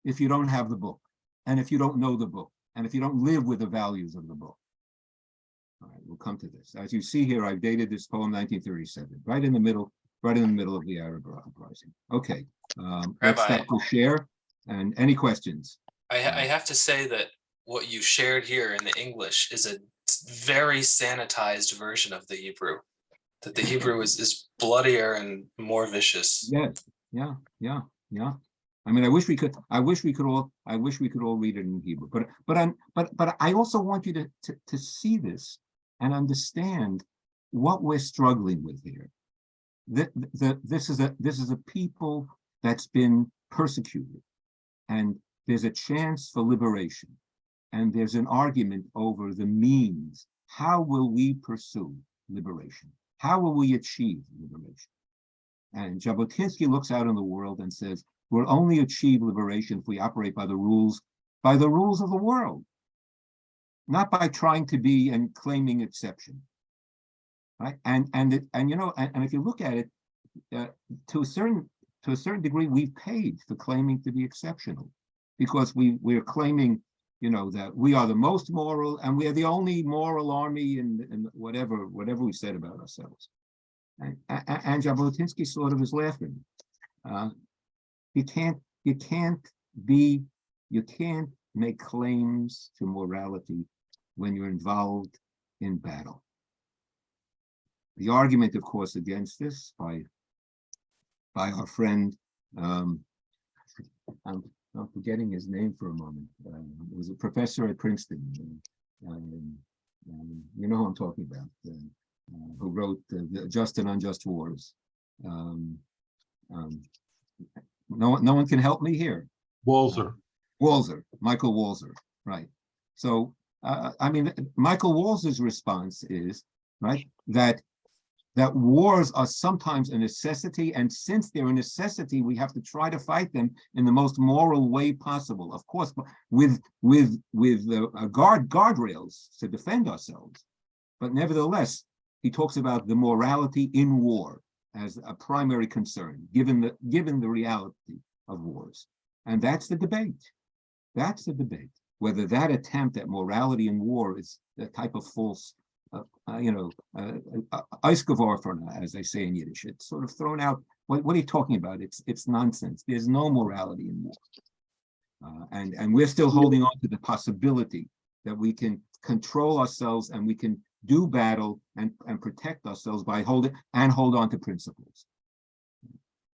If you don't have the book, and if you don't know the book, and if you don't live with the values of the book. All right, we'll come to this. As you see here, I've dated this poem 1937, right in the middle of the Arab uprising. Okay, let's start to share. And any questions? I have to say that what you shared here in the English is a very sanitized version of the Hebrew. That the Hebrew is bloodier and more vicious. Yes, yeah. I mean, I wish we could all read it in Hebrew. But I also want you to see this and understand what we're struggling with here. This is a people that's been persecuted, and there's a chance for liberation, and there's an argument over the means. How will we pursue liberation? How will we achieve liberation? And Jabotinsky looks out in the world and says, we'll only achieve liberation if we operate by the rules of the world, not by trying to be and claiming exception. Right? And if you look at it, to a certain degree, we've paid for claiming to be exceptional, because we're claiming, that we are the most moral and we are the only moral army in whatever we said about ourselves. And Jabotinsky sort of is laughing. You can't make claims to morality when you're involved in battle. The argument, of course, against this by our friend, I'm forgetting his name for a moment. It was a professor at Princeton. You know who I'm talking about, who wrote the Just and Unjust Wars. No one can help me here. Walzer, Michael Walzer, right. So, Michael Walzer's response is, right, that wars are sometimes a necessity, and since they're a necessity, we have to try to fight them in the most moral way possible. Of course, with guardrails to defend ourselves. But nevertheless, he talks about the morality in war as a primary concern, given the reality of wars. And that's the debate. That's the debate. Whether that attempt at morality in war is a type of false, Eisgeworfen, as they say in Yiddish. It's sort of thrown out. What are you talking about? It's nonsense. There's no morality in war. And we're still holding on to the possibility that we can control ourselves and we can do battle and protect ourselves by hold on to principles.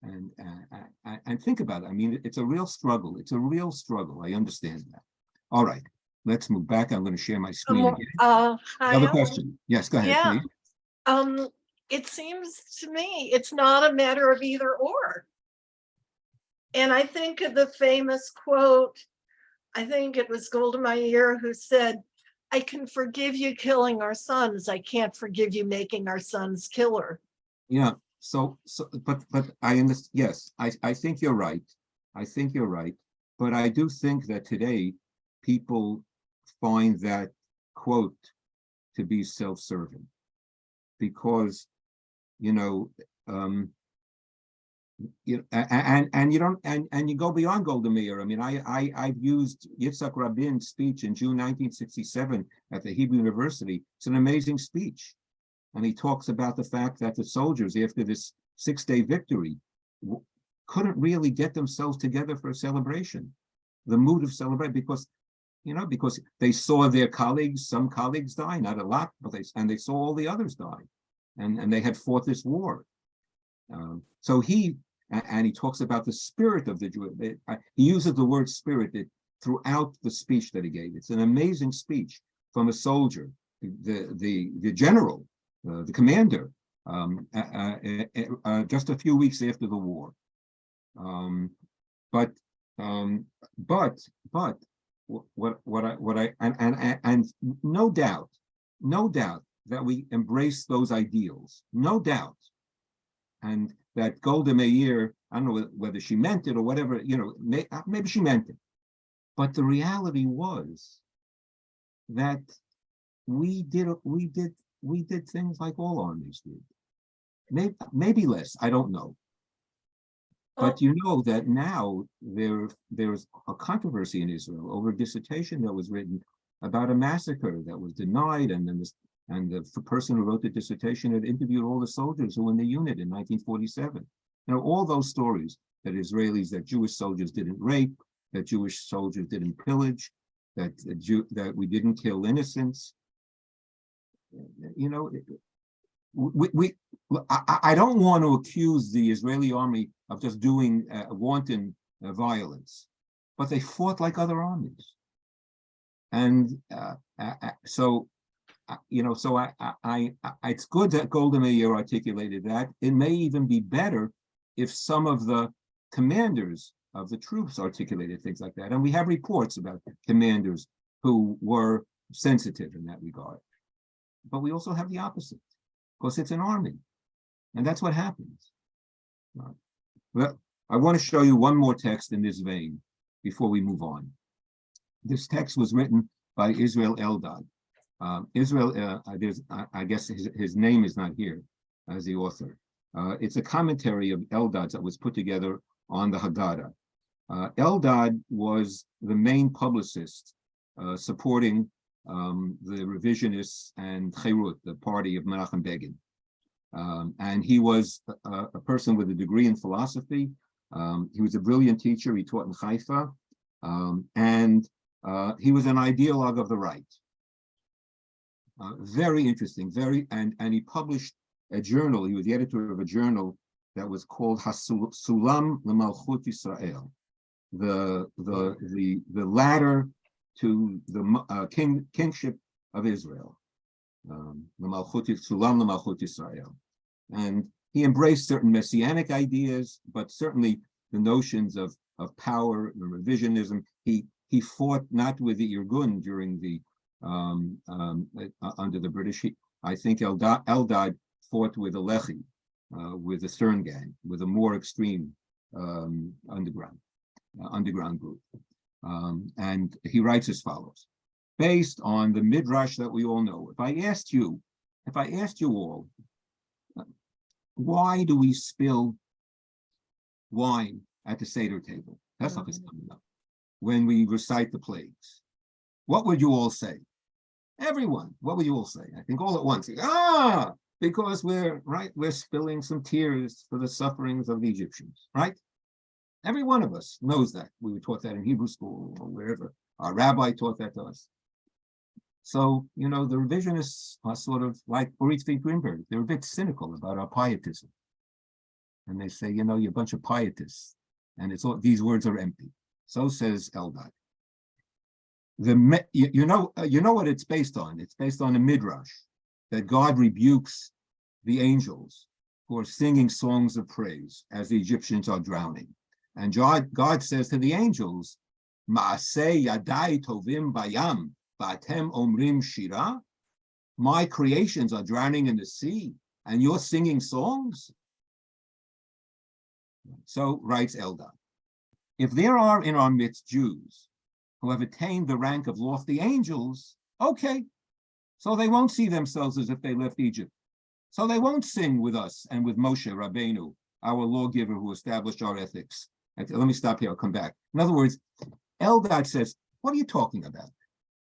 And think about it. I mean, it's a real struggle. It's a real struggle. I understand that. All right, let's move back. I'm going to share my screen again. Another question. Yes, go ahead, please. It seems to me it's not a matter of either or. And I think of the famous quote, I think it was Golda Meir who said, I can forgive you killing our sons. I can't forgive you making our sons killer. Yeah. But I understand. Yes, I think you're right. But I do think that today people find that quote to be self-serving, because and you go beyond Golda Meir. I mean, I've used Yitzhak Rabin's speech in June 1967 at the Hebrew University. It's an amazing speech. And he talks about the fact that the soldiers, after this 6-day victory, couldn't really get themselves together for a celebration, the mood of celebration, because because they saw their colleagues, some colleagues die, not a lot, but they saw all the others die, and they had fought this war. So he talks about the spirit of the Jew. He uses the word spirit throughout the speech that he gave. It's an amazing speech from a soldier, the general, the commander, just a few weeks after the war. But no doubt that we embrace those ideals, no doubt, and that Golda Meir, I don't know whether she meant it or whatever, maybe she meant it, but the reality was that we did things like all armies did, maybe less, I don't know. But you know that now there's a controversy in Israel over a dissertation that was written about a massacre that was denied, and the person who wrote the dissertation had interviewed all the soldiers who were in the unit in 1947. All those stories that Jewish soldiers didn't rape, that Jewish soldiers didn't pillage, that we didn't kill innocents. I don't want to accuse the Israeli army of just doing wanton violence, but they fought like other armies, and so it's good that Golda Meir articulated that. It may even be better if some of the commanders of the troops articulated things like that, and we have reports about commanders who were sensitive in that regard. But we also have the opposite, because it's an army, and that's what happens. Well, I want to show you one more text in this vein before we move on. This text was written by Israel Eldad. I guess his name is not here as the author. It's a commentary of Eldad's that was put together on the Haggadah. Eldad was the main publicist supporting the revisionists and Cherut, the party of Menachem Begin. And he was a person with a degree in philosophy. He was a brilliant teacher. He taught in Haifa. And he was an ideologue of the right. Very interesting, and he published a journal. He was the editor of a journal that was called Sulam L'Malchut Yisrael, the ladder to the kingship of Israel, Sulam L'Malchut Yisrael. And he embraced certain messianic ideas, but certainly the notions of power and revisionism. He fought not with the Irgun during the under the British. I think Eldad fought with the Lehi, with the Stern Gang, with a more extreme underground group. And he writes as follows: based on the midrash that we all know, if I asked you all, why do we spill wine at the Seder table? Pesach is coming up. When we recite the plagues, what would you all say? Everyone, what would you all say? I think all at once. Because we're spilling some tears for the sufferings of the Egyptians, right? Every one of us knows that. We were taught that in Hebrew school or wherever. Our rabbi taught that to us. So, the revisionists are sort of like Uri Tzvi Greenberg. They're a bit cynical about our pietism. And they say, you're a bunch of pietists. And these words are empty. So says Eldad. You know what it's based on? It's based on a midrash that God rebukes the angels who are singing songs of praise as the Egyptians are drowning. And God says to the angels, Ma'aseh yadai tovim bayam, v'atem omrim shira. My creations are drowning in the sea, and you're singing songs? So writes Eldad. If there are in our midst Jews who have attained the rank of lofty angels, okay, so they won't see themselves as if they left Egypt. So they won't sing with us and with Moshe Rabbeinu, our lawgiver who established our ethics. Let me stop here, I'll come back. In other words, Eldad says, what are you talking about?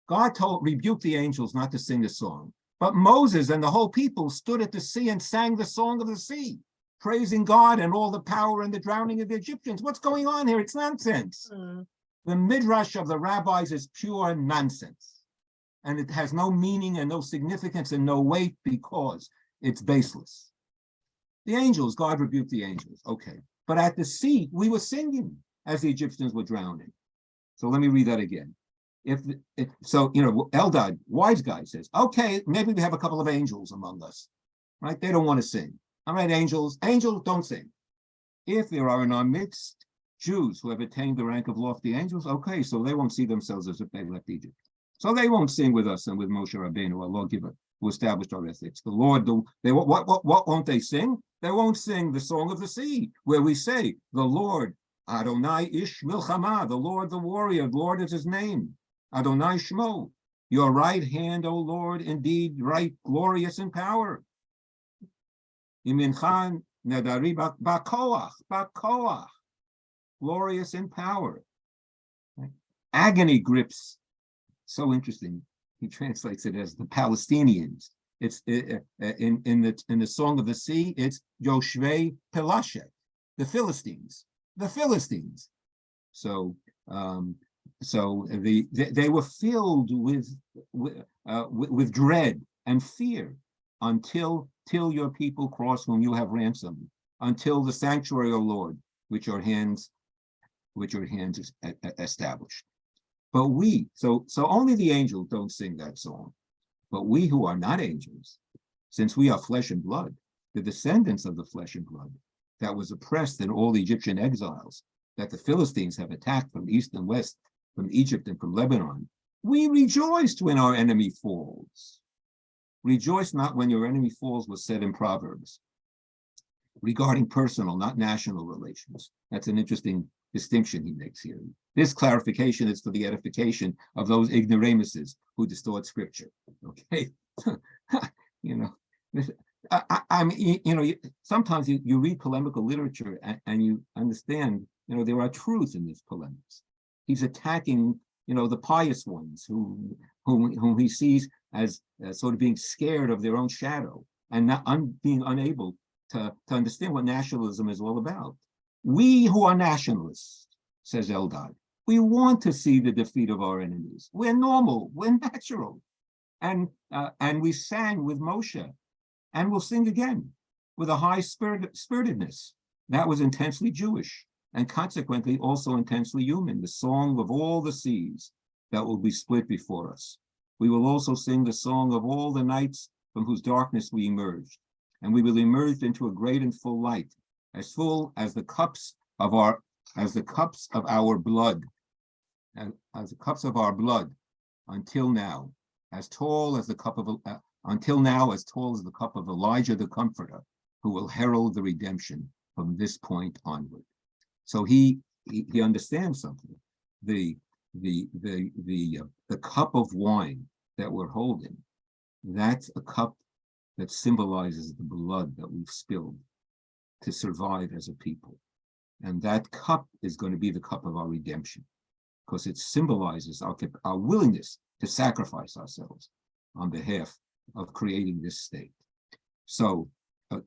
God rebuked the angels not to sing the song, but Moses and the whole people stood at the sea and sang the song of the sea, praising God and all the power and the drowning of the Egyptians. What's going on here? It's nonsense. The midrash of the rabbis is pure nonsense. And it has no meaning and no significance and no weight because it's baseless. The angels, God rebuked the angels. Okay. But at the sea, we were singing as the Egyptians were drowning. So let me read that again. Eldad, wise guy, says, okay, maybe we have a couple of angels among us, right? They don't want to sing. All right, angels don't sing. If there are in our midst Jews who have attained the rank of lofty angels, okay, so they won't see themselves as if they left Egypt. So they won't sing with us and with Moshe Rabbeinu, our lawgiver, who established our ethics. The Lord, what won't they sing? They won't sing the song of the sea, where we say, the Lord, Adonai Ish Milchama, the Lord, the warrior, the Lord is his name. Adonai Shmo, your right hand, O Lord, indeed right, glorious in power. Iminchan Nadari Bakoach, glorious in power. Agony grips. So interesting. He translates it as the Palestinians. It's in the Song of the Sea. It's Yoshvei Pelashet, the Philistines. The Philistines. So they were filled with dread and fear until your people cross whom you have ransomed, until the sanctuary, O Lord, which your hands established. But so only the angels don't sing that song. But we who are not angels, since we are flesh and blood, the descendants of the flesh and blood, that was oppressed in all the Egyptian exiles, that the Philistines have attacked from east and west, from Egypt and from Lebanon, we rejoiced when our enemy falls. Rejoice not when your enemy falls was said in Proverbs, regarding personal, not national relations. That's an interesting distinction he makes here. This clarification is for the edification of those ignoramuses who distort scripture. Okay, sometimes you read polemical literature and you understand, there are truths in these polemics. He's attacking, the pious ones whom he sees as sort of being scared of their own shadow and not being unable to understand what nationalism is all about. We who are nationalists, says Eldad, we want to see the defeat of our enemies. We're normal, we're natural. And we sang with Moshe, and we'll sing again with a high spiritedness. That was intensely Jewish, and consequently also intensely human, the song of all the seas that will be split before us. We will also sing the song of all the nights from whose darkness we emerged, and we will emerge into a great and full light, as full as the cups of our blood, and as the cups of our blood, until now, as tall as the cup of Elijah the Comforter, who will herald the redemption from this point onward. So he understands something. The cup of wine that we're holding, that's a cup that symbolizes the blood that we've spilled to survive as a people. And that cup is going to be the cup of our redemption, because it symbolizes our willingness to sacrifice ourselves on behalf of creating this state. So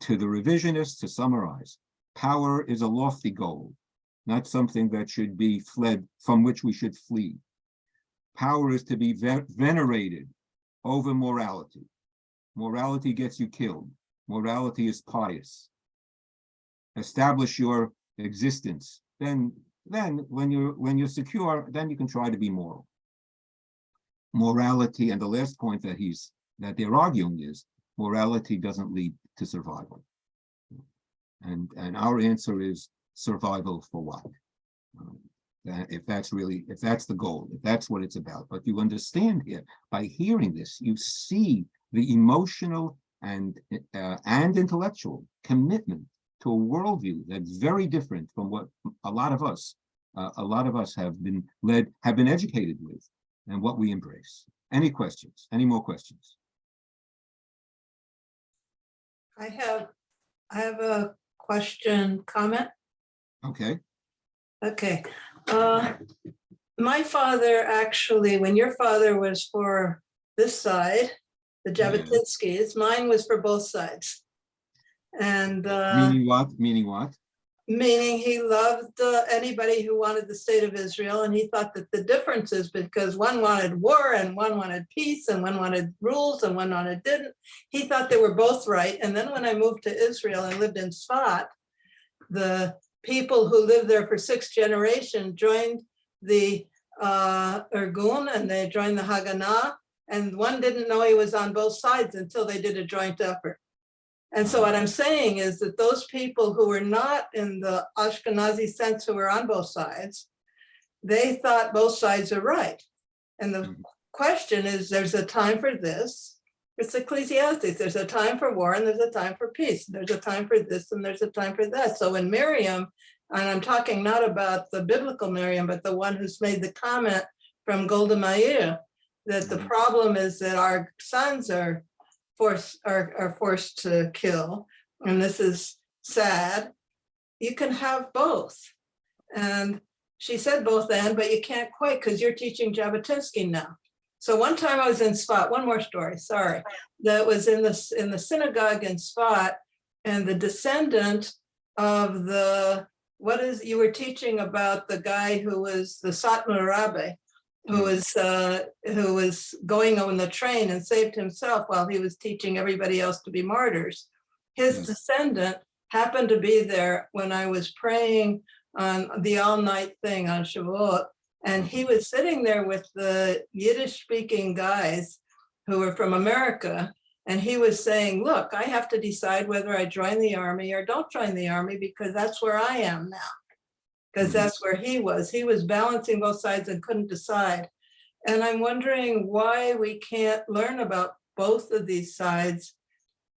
to the revisionists, to summarize, power is a lofty goal, not something that should be fled, from which we should flee. Power is to be venerated over morality. Morality gets you killed. Morality is pious. Establish your existence. Then when you're secure, then you can try to be moral. Morality, and the last point that they're arguing is, morality doesn't lead to survival. And our answer is survival for what? If that's the goal, if that's what it's about. But you understand here, by hearing this, you see the emotional and intellectual commitment to a worldview that's very different from what a lot of us have been educated with, and what we embrace. Any questions? Any more questions? I have a question, comment. Okay. Okay. My father actually, when your father was for this side, the Jabotinskis, mine was for both sides. And Meaning what? Meaning what? Meaning he loved anybody who wanted the state of Israel, and he thought that the difference is because one wanted war and one wanted peace and one wanted rules and one wanted didn't. He thought they were both right. And then when I moved to Israel and lived in Sfat, the people who lived there for 6 generations joined the Irgun, and they joined the Haganah, and one didn't know he was on both sides until they did a joint effort. And so what I'm saying is that those people who were not in the Ashkenazi sense, who were on both sides, they thought both sides are right. And the question is, there's a time for this. It's Ecclesiastes. There's a time for war and there's a time for peace. There's a time for this and there's a time for that. So in Miriam, and I'm talking not about the biblical Miriam, but the one who's made the comment from Golda Meir, that the problem is that our sons are forced to kill, and this is sad. You can have both. And she said both and, but you can't quite because you're teaching Jabotinsky now. So one time I was in Sfat, one more story, sorry, that was in the synagogue in Sfat, and the descendant of you were teaching about the guy who was the Satmar Rabbi, who was going on the train and saved himself while he was teaching everybody else to be martyrs. His descendant happened to be there when I was praying on the all-night thing on Shavuot, and he was sitting there with the Yiddish-speaking guys who were from America, and he was saying, look, I have to decide whether I join the army or don't join the army because that's where I am now. Because that's where he was. He was balancing both sides and couldn't decide. And I'm wondering why we can't learn about both of these sides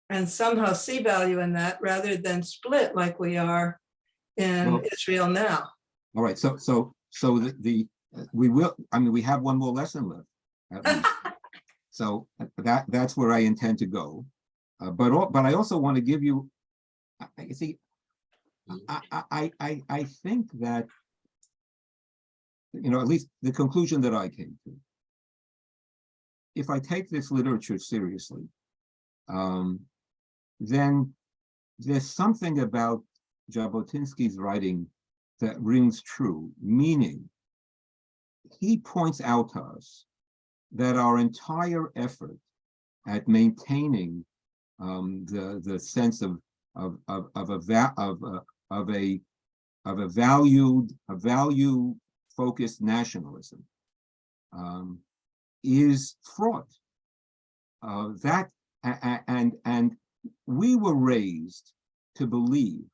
and somehow see value in that rather than split like we are in Israel now. All right, so we will. I mean, we have one more lesson left. So that's where I intend to go. But I also want to give you. You see. I think that, at least the conclusion that I came to, if I take this literature seriously, then there's something about Jabotinsky's writing that rings true, meaning he points out to us that our entire effort at maintaining the sense of a value focused nationalism is fraught. And we were raised to believe,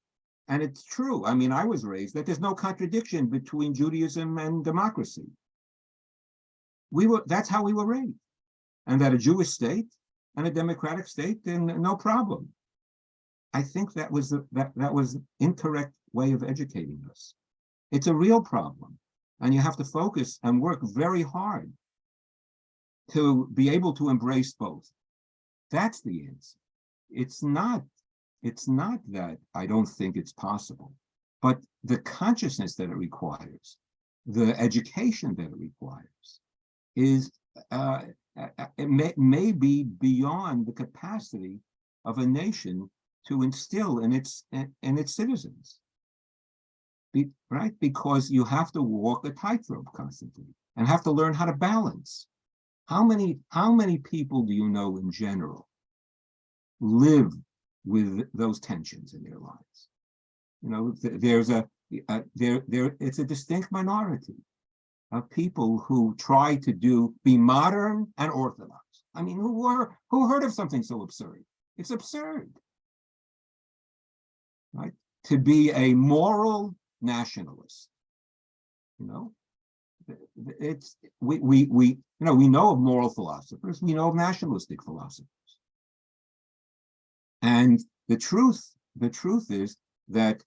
and it's true. I mean, I was raised that there's no contradiction between Judaism and democracy. That's how we were raised, and that a Jewish state and a democratic state, then no problem. I think that was an incorrect way of educating us. It's a real problem, and you have to focus and work very hard to be able to embrace both. That's the answer. It's not that I don't think it's possible, but the consciousness that it requires, the education that it requires, is it may be beyond the capacity of a nation to instill in its citizens, right? Because you have to walk a tightrope constantly and have to learn how to balance. How many people do you know in general live with those tensions in their lives? It's a distinct minority of people who try to be modern and orthodox. I mean, who heard of something so absurd? It's absurd. Right? To be a moral nationalist, it's we know of moral philosophers, we know of nationalistic philosophers, and the truth is that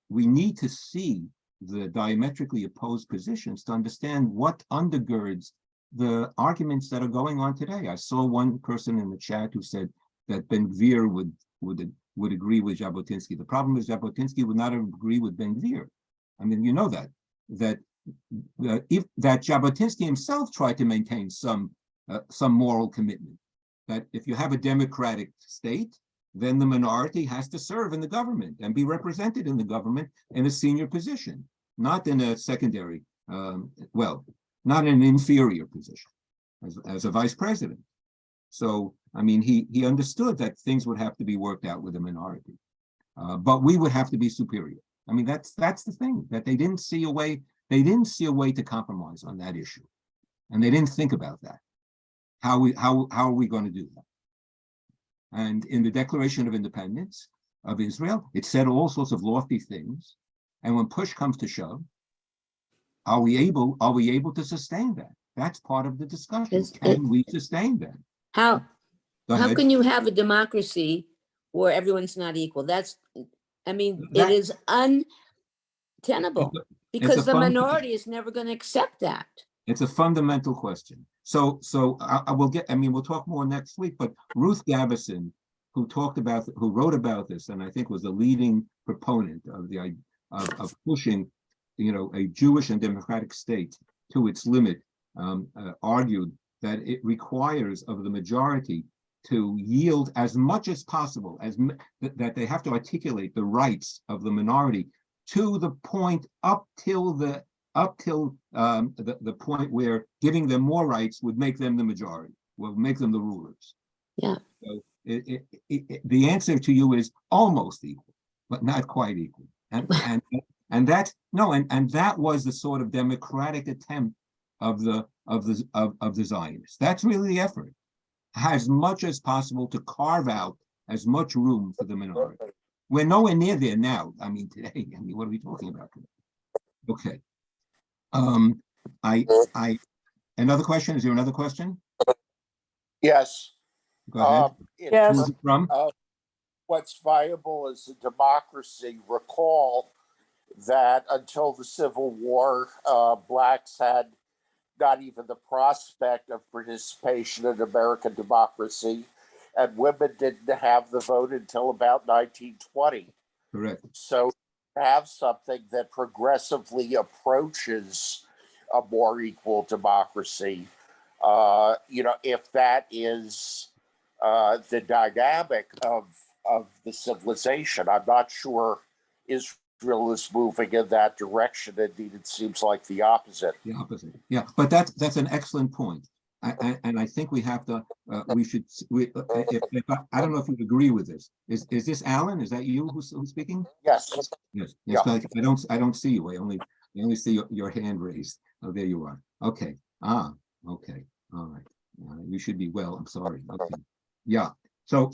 we need to see the diametrically opposed positions to understand what undergirds the arguments that are going on today. I saw one person in the chat who said that Ben-Gvir would agree with Jabotinsky. The problem is Jabotinsky would not agree with Ben-Gvir. I mean, you know that Jabotinsky himself tried to maintain some moral commitment. That if you have a democratic state, then the minority has to serve in the government and be represented in the government in a senior position, not in a secondary, not in an inferior position as a vice president. So, I mean, he understood that things would have to be worked out with the minority, but we would have to be superior. I mean, that's the thing, that they didn't see a way to compromise on that issue, and they didn't think about that. How are we going to do that? And in the Declaration of Independence of Israel, it said all sorts of lofty things. And when push comes to shove, are we able to sustain that? That's part of the discussion. Can we sustain that? How ahead. can you have a democracy where everyone's not equal? I mean, it is untenable because the minority is never going to accept that. It's a fundamental question. So we'll talk more next week, but Ruth Gavison, who wrote about this, and I think was the leading proponent of the of pushing, a Jewish and democratic state to its limit, argued that it requires of the majority to yield as much as possible, that they have to articulate the rights of the minority to the point up till the point where giving them more rights would make them the majority, would make them the rulers. Yeah. So the answer to you is almost equal, but not quite equal. And that was the sort of democratic attempt of the Zionists. That's really the effort, as much as possible to carve out as much room for the minority. We're nowhere near there now. I mean, today. I mean, what are we talking about today? Okay. Another question. Is there another question? Yes. Go ahead. Yes. Who's it from? What's viable is a democracy. Recall that until the Civil War, blacks had not even the prospect of participation in American democracy, and women didn't have the vote until about 1920. Correct. So have something that progressively approaches a more equal democracy, if that is the dynamic of the civilization. I'm not sure Israel is moving in that direction. Indeed, it seems like the opposite. The opposite. Yeah, but that's an excellent point. And I think we have to. I don't know if you agree with this. Is this Alan? Is that you who's speaking? Yes. Yes. Yeah. I don't see you. I only see your hand raised. Oh, there you are. Okay. Okay. All right. You should be well. I'm sorry. Okay. Yeah. So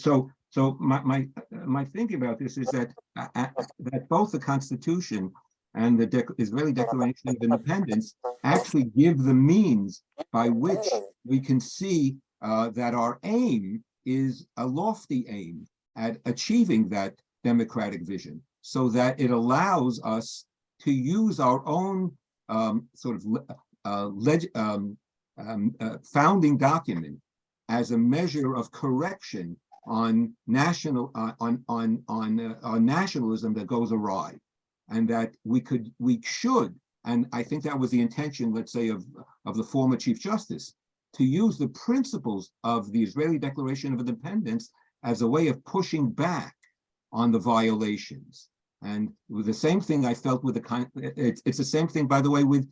my thinking about this is that both the Constitution and the Israeli Declaration of Independence actually give the means by which we can see that our aim is a lofty aim at achieving that democratic vision, so that it allows us to use our own founding document as a measure of correction on nationalism that goes awry, and that we should, and I think that was the intention, let's say, of the former Chief Justice, to use the principles of the Israeli Declaration of Independence as a way of pushing back on the violations. And with the same thing I felt with it's the same thing, by the way, with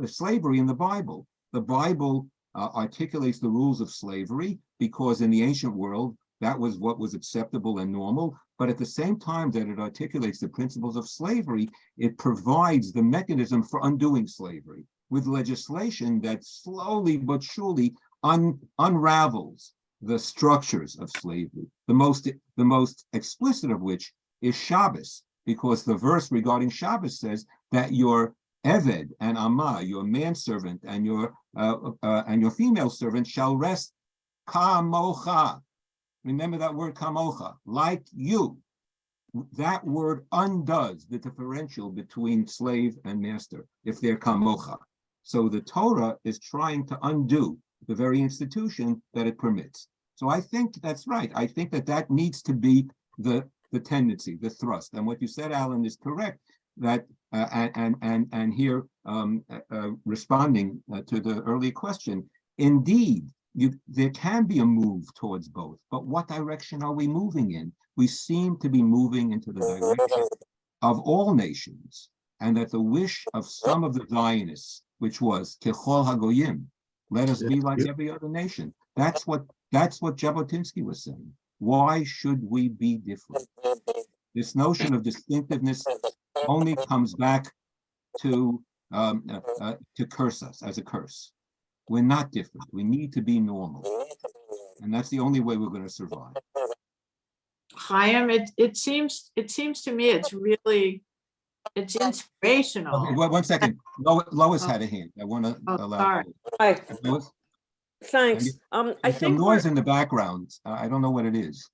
slavery in the Bible. The Bible articulates the rules of slavery because in the ancient world, that was what was acceptable and normal. But at the same time that it articulates the principles of slavery, it provides the mechanism for undoing slavery with legislation that slowly but surely unravels the structures of slavery. The most explicit of which is Shabbos, because the verse regarding Shabbos says that your Eved and Amah, your manservant and your female servant, shall rest kamocha. Remember that word kamocha, like you. That word undoes the differential between slave and master if they're kamocha. So the Torah is trying to undo the very institution that it permits. So I think that's right. I think that needs to be the tendency, the thrust. And what you said, Alan, is correct. That and here responding to the earlier question, indeed, there can be a move towards both, but what direction are we moving in? We seem to be moving into the direction of all nations, and that the wish of some of the Zionists, which was Kechol Hagoyim, let us be like every other nation. That's what Jabotinsky was saying. Why should we be different? This notion of distinctiveness only comes back to curse us as a curse. We're not different. We need to be normal, and that's the only way we're going to survive. Chaim, it seems to me it's inspirational. Okay, one second. Lois had a hand. I want to allow. Sorry. Hi, Lois, thanks. I there's some think noise in the background. I don't know what it is.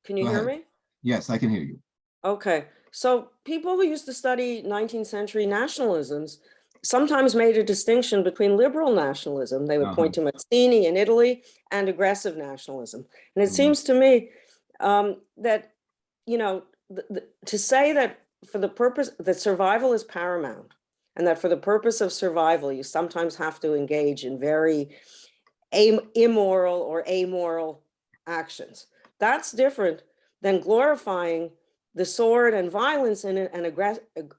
can you Go hear ahead. me? Yes, I can hear you. Okay, so people who used to study 19th century nationalisms sometimes made a distinction between liberal nationalism. They would point to Mazzini in Italy and aggressive nationalism. And it seems to me that, you know, to say that for the purpose that survival is paramount, and that for the purpose of survival, you sometimes have to engage in very immoral or amoral actions. That's different than glorifying the sword and violence in it and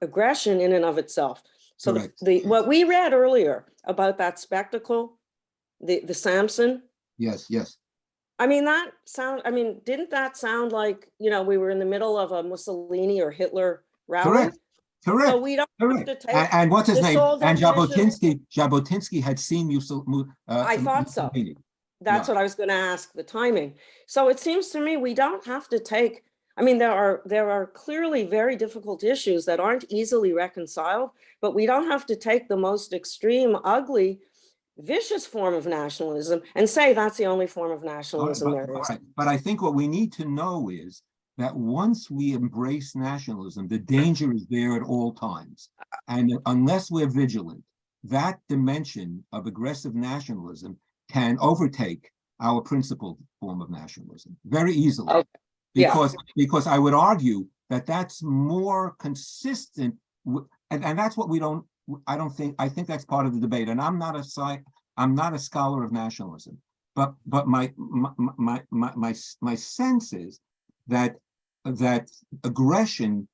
aggression in and of itself. So what we read earlier about that spectacle, the Samson. Yes. I mean, didn't that sound like, you know, we were in the middle of a Mussolini or Hitler rally? Correct. So we don't have to take and what's his name? And definition. Jabotinsky had seen I thought so. That's what I was going to ask, the timing. So it seems to me we don't have to take, I mean, there are clearly very difficult issues that aren't easily reconciled, but we don't have to take the most extreme, ugly, vicious form of nationalism and say that's the only form of nationalism there is. But I think what we need to know is that once we embrace nationalism, the danger is there at all times. And unless we're vigilant, that dimension of aggressive nationalism can overtake our principled form of nationalism very easily. Because I would argue that that's more consistent, and that's what we don't. I think that's part of the debate. And I'm not a scholar of nationalism, but my sense is that aggression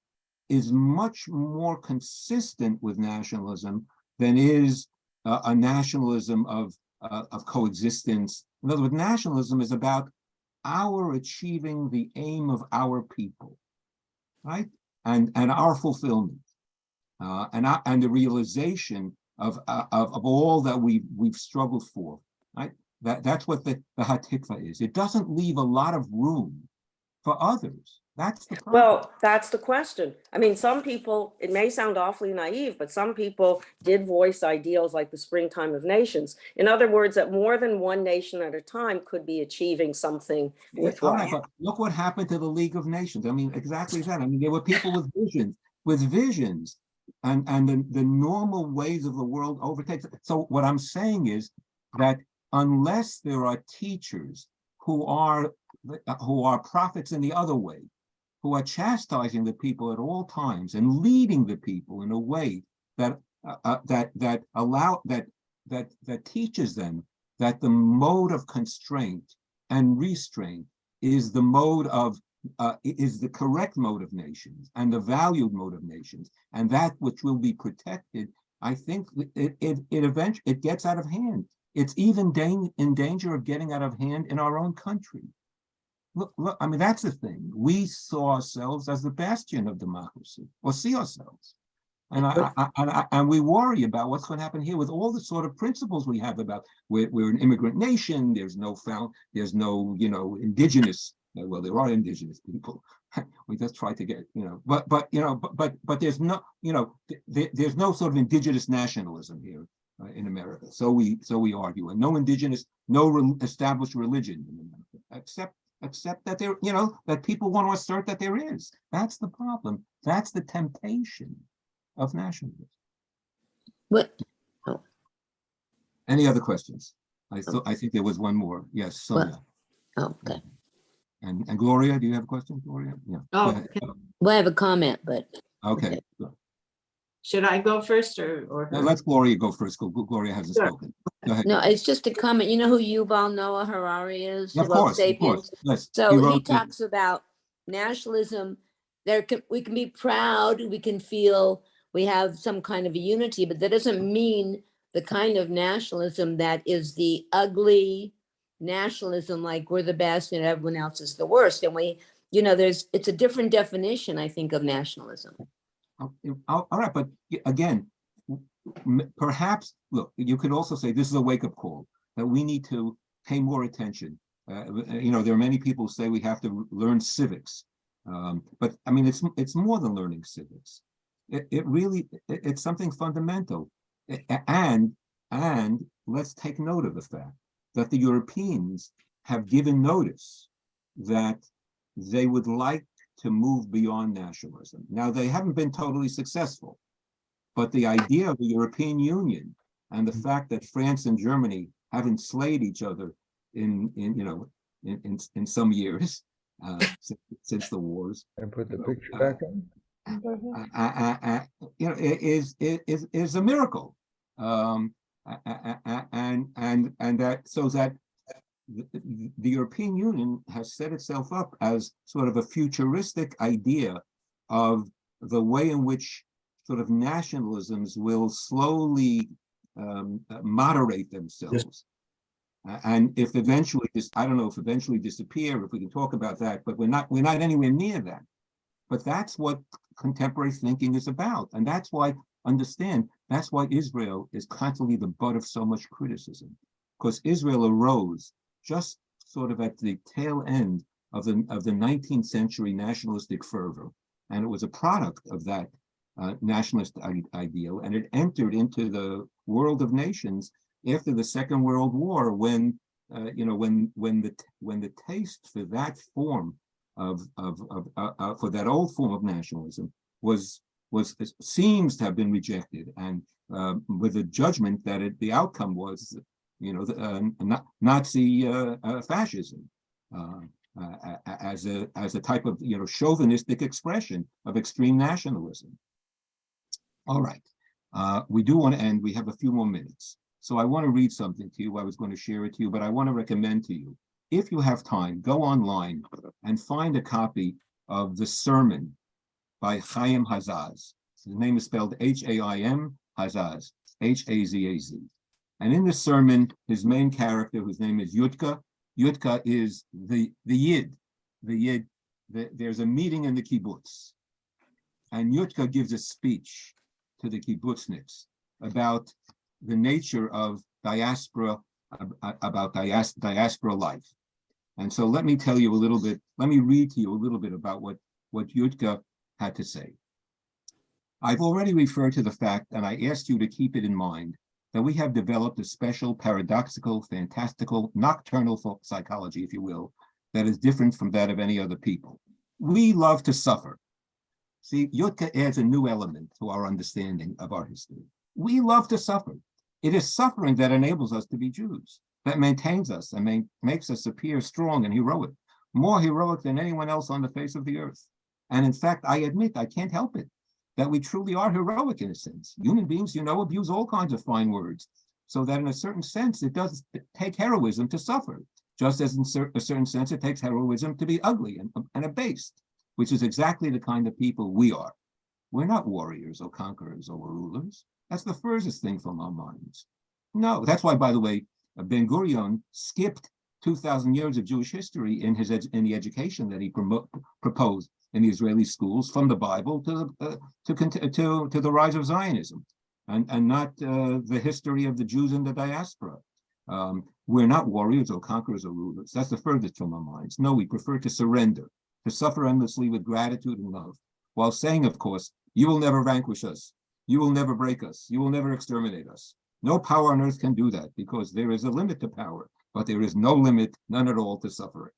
is much more consistent with nationalism than is a nationalism of coexistence. In other words, nationalism is about our achieving the aim of our people, right? And our fulfillment, and the realization of all that we've struggled for, right? That's what the Hatikva is. It doesn't leave a lot of room for others. That's the problem. Well, that's the question. I mean, some people, it may sound awfully naive, but some people did voice ideals like the springtime of nations. In other words, that more than one nation at a time could be achieving something worthwhile. But look what happened to the League of Nations. I mean, exactly that. I mean, there were people with visions, and the normal ways of the world overtakes. So what I'm saying is that unless there are teachers who are prophets in the other way, who are chastising the people at all times and leading the people in a way that teaches them that the mode of constraint and restraint is the mode of is the correct mode of nations and the valued mode of nations, and that which will be protected. I think it eventually gets out of hand. It's even in danger of getting out of hand in our own country. Look, I mean, that's the thing. We saw ourselves as the bastion of democracy, or see ourselves. And we worry about what's going to happen here with all the sort of principles we have about we're an immigrant nation. There's no indigenous. Well, there are indigenous people. We just try to get, but there's no, there's no sort of indigenous nationalism here in America. So we argue, and no established religion in America, except that there, that people want to assert that there is. That's the problem. That's the temptation of nationalism. What? Any other questions? I think there was one more. Yes, Sonia. Okay. And Gloria, do you have a question, Gloria? Yeah. Well, I have a comment, but okay. Should I go first or Now, her? let Gloria go first. Gloria hasn't Sure. spoken. Go ahead. No, it's just a comment. You know who Yuval Noah Harari is? Of Who wrote course, of *Sapiens*? course. Yes. So he wrote the- talks about nationalism. We can be proud, we can feel we have some kind of a unity, but that doesn't mean the kind of nationalism that is the ugly nationalism, like we're the best and everyone else is the worst. And it's a different definition, I think, of nationalism. All right, but again, perhaps, look, you could also say this is a wake-up call, that we need to pay more attention. There are many people who say we have to learn civics. But I mean, it's more than learning civics. It's something fundamental. And let's take note of the fact that the Europeans have given notice that they would like to move beyond nationalism. Now, they haven't been totally successful, but the idea of the European Union and the fact that France and Germany haven't slayed each other in some years since the wars, And put the picture back on. is a miracle, and that so that the European Union has set itself up as sort of a futuristic idea of the way in which sort of nationalisms will slowly moderate themselves. And if eventually I don't know if eventually disappear, if we can talk about that, but we're not anywhere near that. But that's what contemporary thinking is about. And that's why Israel is constantly the butt of so much criticism, because Israel arose just sort of at the tail end of the 19th century nationalistic fervor. And it was a product of that nationalist ideal, and it entered into the world of nations after the Second World War, when the taste for that form for that old form of nationalism seems to have been rejected, and with the judgment that the outcome was Nazi fascism as a type of chauvinistic expression of extreme nationalism. All right, we do want to end. We have a few more minutes. So I want to read something to you. I was going to share it to you, but I want to recommend to you, if you have time, go online and find a copy of the sermon by Chaim Hazaz. His name is spelled H-A-I-M, Hazaz, H-A-Z-A-Z. And in the sermon, his main character, whose name is Yutka is the Yid. There's a meeting in the kibbutz, and Yutka gives a speech to the kibbutzniks about the nature of diaspora, about diaspora life. And so let me tell you a little bit, let me read to you a little bit about what Yutka had to say. I've already referred to the fact, and I asked you to keep it in mind, that we have developed a special paradoxical, fantastical, nocturnal psychology, if you will, that is different from that of any other people. We love to suffer. See, Yutka adds a new element to our understanding of our history. We love to suffer. It is suffering that enables us to be Jews, that maintains us and makes us appear strong and heroic, more heroic than anyone else on the face of the earth. And in fact, I admit, I can't help it, that we truly are heroic in a sense. Human beings, abuse all kinds of fine words, so that in a certain sense, it does take heroism to suffer, just as in a certain sense, it takes heroism to be ugly and abased, which is exactly the kind of people we are. We're not warriors or conquerors or rulers. That's the furthest thing from our minds. No, that's why, by the way, Ben-Gurion skipped 2,000 years of Jewish history in the education that he proposed in the Israeli schools, from the Bible to the rise of Zionism, and not the history of the Jews in the diaspora. We're not warriors or conquerors or rulers. That's the furthest from our minds. No, we prefer to surrender, to suffer endlessly with gratitude and love, while saying, of course, you will never vanquish us. You will never break us. You will never exterminate us. No power on earth can do that, because there is a limit to power, but there is no limit, none at all, to suffering.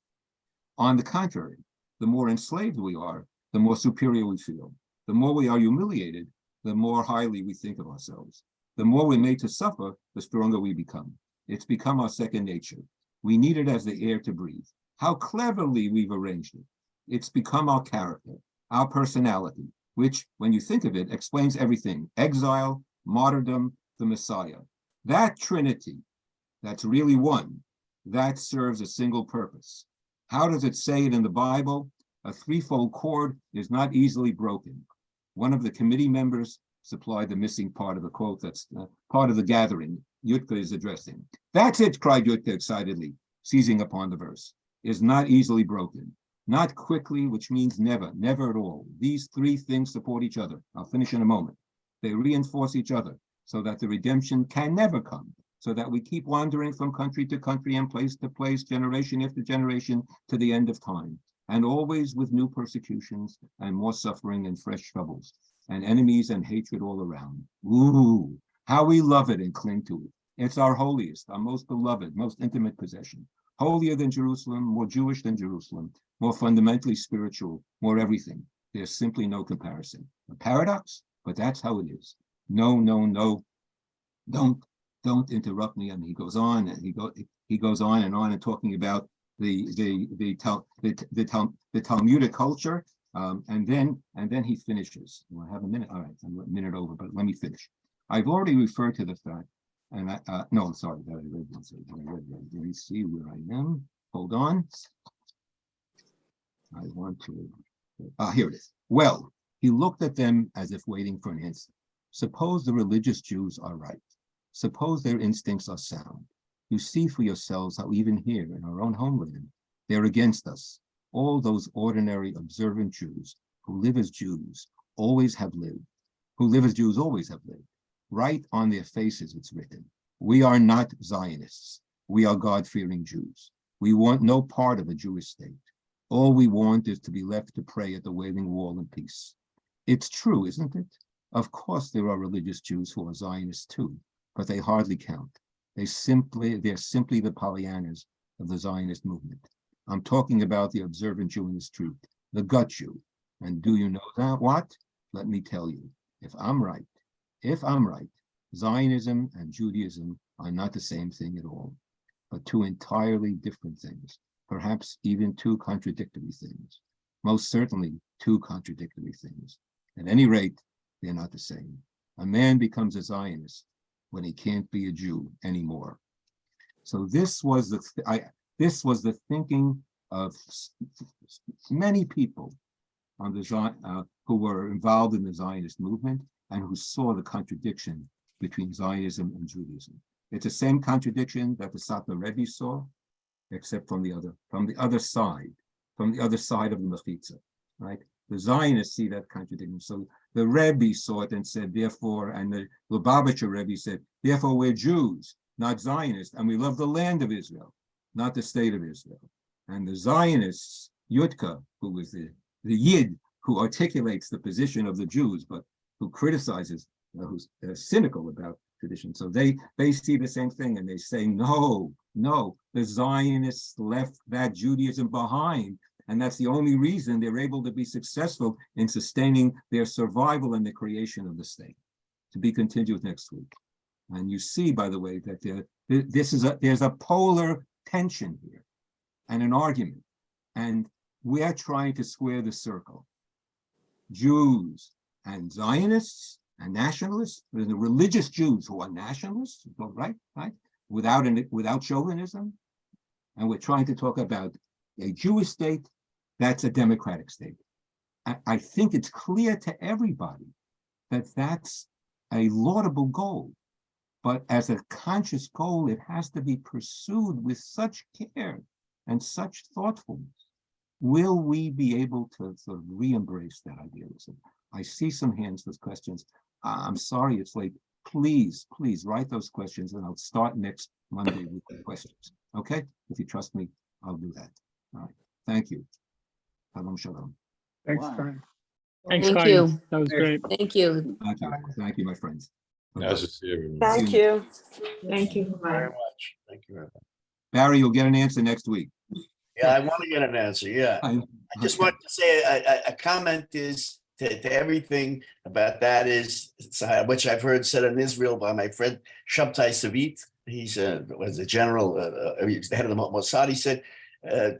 On the contrary, the more enslaved we are, the more superior we feel. The more we are humiliated, the more highly we think of ourselves. The more we're made to suffer, the stronger we become. It's become our second nature. We need it as the air to breathe. How cleverly we've arranged it. It's become our character, our personality, which, when you think of it, explains everything: exile, martyrdom, the Messiah. That Trinity, that's really one, that serves a single purpose. How does it say it in the Bible? A threefold cord is not easily broken. One of the committee members supplied the missing part of the quote that's part of the gathering Yutka is addressing. That's it, cried Yutka excitedly, seizing upon the verse. Is not easily broken. Not quickly, which means never, never at all. These three things support each other. I'll finish in a moment. They reinforce each other so that the redemption can never come, so that we keep wandering from country to country and place to place, generation after generation, to the end of time, and always with new persecutions and more suffering and fresh troubles, and enemies and hatred all around. Ooh, how we love it and cling to it. It's our holiest, our most beloved, most intimate possession. Holier than Jerusalem, more Jewish than Jerusalem, more fundamentally spiritual, more everything. There's simply no comparison. A paradox, but that's how it is. No, no, no. Don't interrupt me. And he goes on and he goes on and talking about the Talmudic culture. And then he finishes. Well, I have a minute. All right, I'm a minute over, but let me finish. I've already referred to the fact, and no, I'm sorry, that I read one. Let me see where I am. Hold on. I want to. Here it is. Well, he looked at them as if waiting for an answer. Suppose the religious Jews are right. Suppose their instincts are sound. You see for yourselves how even here in our own homeland, they're against us. All those ordinary observant Jews who live as Jews always have lived, Right on their faces, it's written, we are not Zionists. We are God-fearing Jews. We want no part of a Jewish state. All we want is to be left to pray at the Wailing Wall in peace. It's true, isn't it? Of course, there are religious Jews who are Zionists too, but they hardly count. They're simply the Pollyannas of the Zionist movement. I'm talking about the observant Jew in the street, the gut Jew. And do you know that? What? Let me tell you, if I'm right, Zionism and Judaism are not the same thing at all, but two entirely different things, perhaps even two contradictory things. Most certainly two contradictory things. At any rate, they're not the same. A man becomes a Zionist when he can't be a Jew anymore. So this was the thinking of many people on the who were involved in the Zionist movement and who saw the contradiction between Zionism and Judaism. It's the same contradiction that the Satmar Rebbe saw, except from the other side of the Mechitza, right? The Zionists see that contradiction. So the Rebbe saw it and said, therefore, and the Lubavitcher Rebbe said, therefore we're Jews, not Zionists, and we love the land of Israel, not the state of Israel. And the Zionists, Yutka, who was the Yid who articulates the position of the Jews, but who criticizes, who's cynical about tradition. So they see the same thing and they say, no, the Zionists left that Judaism behind. And that's the only reason they're able to be successful in sustaining their survival and the creation of the state. To be continued next week. And you see, by the way, that there's a polar tension here and an argument. And we are trying to square the circle. Jews and Zionists and nationalists, the religious Jews who are nationalists, right? Without chauvinism. And we're trying to talk about a Jewish state that's a democratic state. I think it's clear to everybody that that's a laudable goal, but as a conscious goal, it has to be pursued with such care and such thoughtfulness. Will we be able to sort of re-embrace that idealism? I see some hands with questions. I'm sorry it's late. Please write those questions and I'll start next Monday with the questions. Okay? If you trust me, I'll do that. All right. Thank you. Shalom, shalom. Thanks, Wow. Brian. Thanks, Thank Chaim. you. That was great. Thank you. Thank you, my friends. Nice to see everyone. Thank you. Thank you. Very Bye. much. Thank you very much. Barry, you'll get an answer next week. Yeah, I want to get an answer. Yeah. I just want to say a comment is to everything about that is, which I've heard said in Israel by my friend Shabtai Savit. He's was a general, he's the head of the Mossad. He said,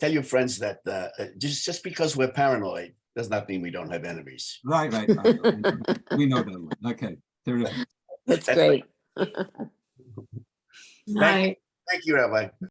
tell your friends that just because we're paranoid, does not mean we don't have enemies. Right. We know that one. Okay. Terrific. That's great. Right. Thank you, Rabbi.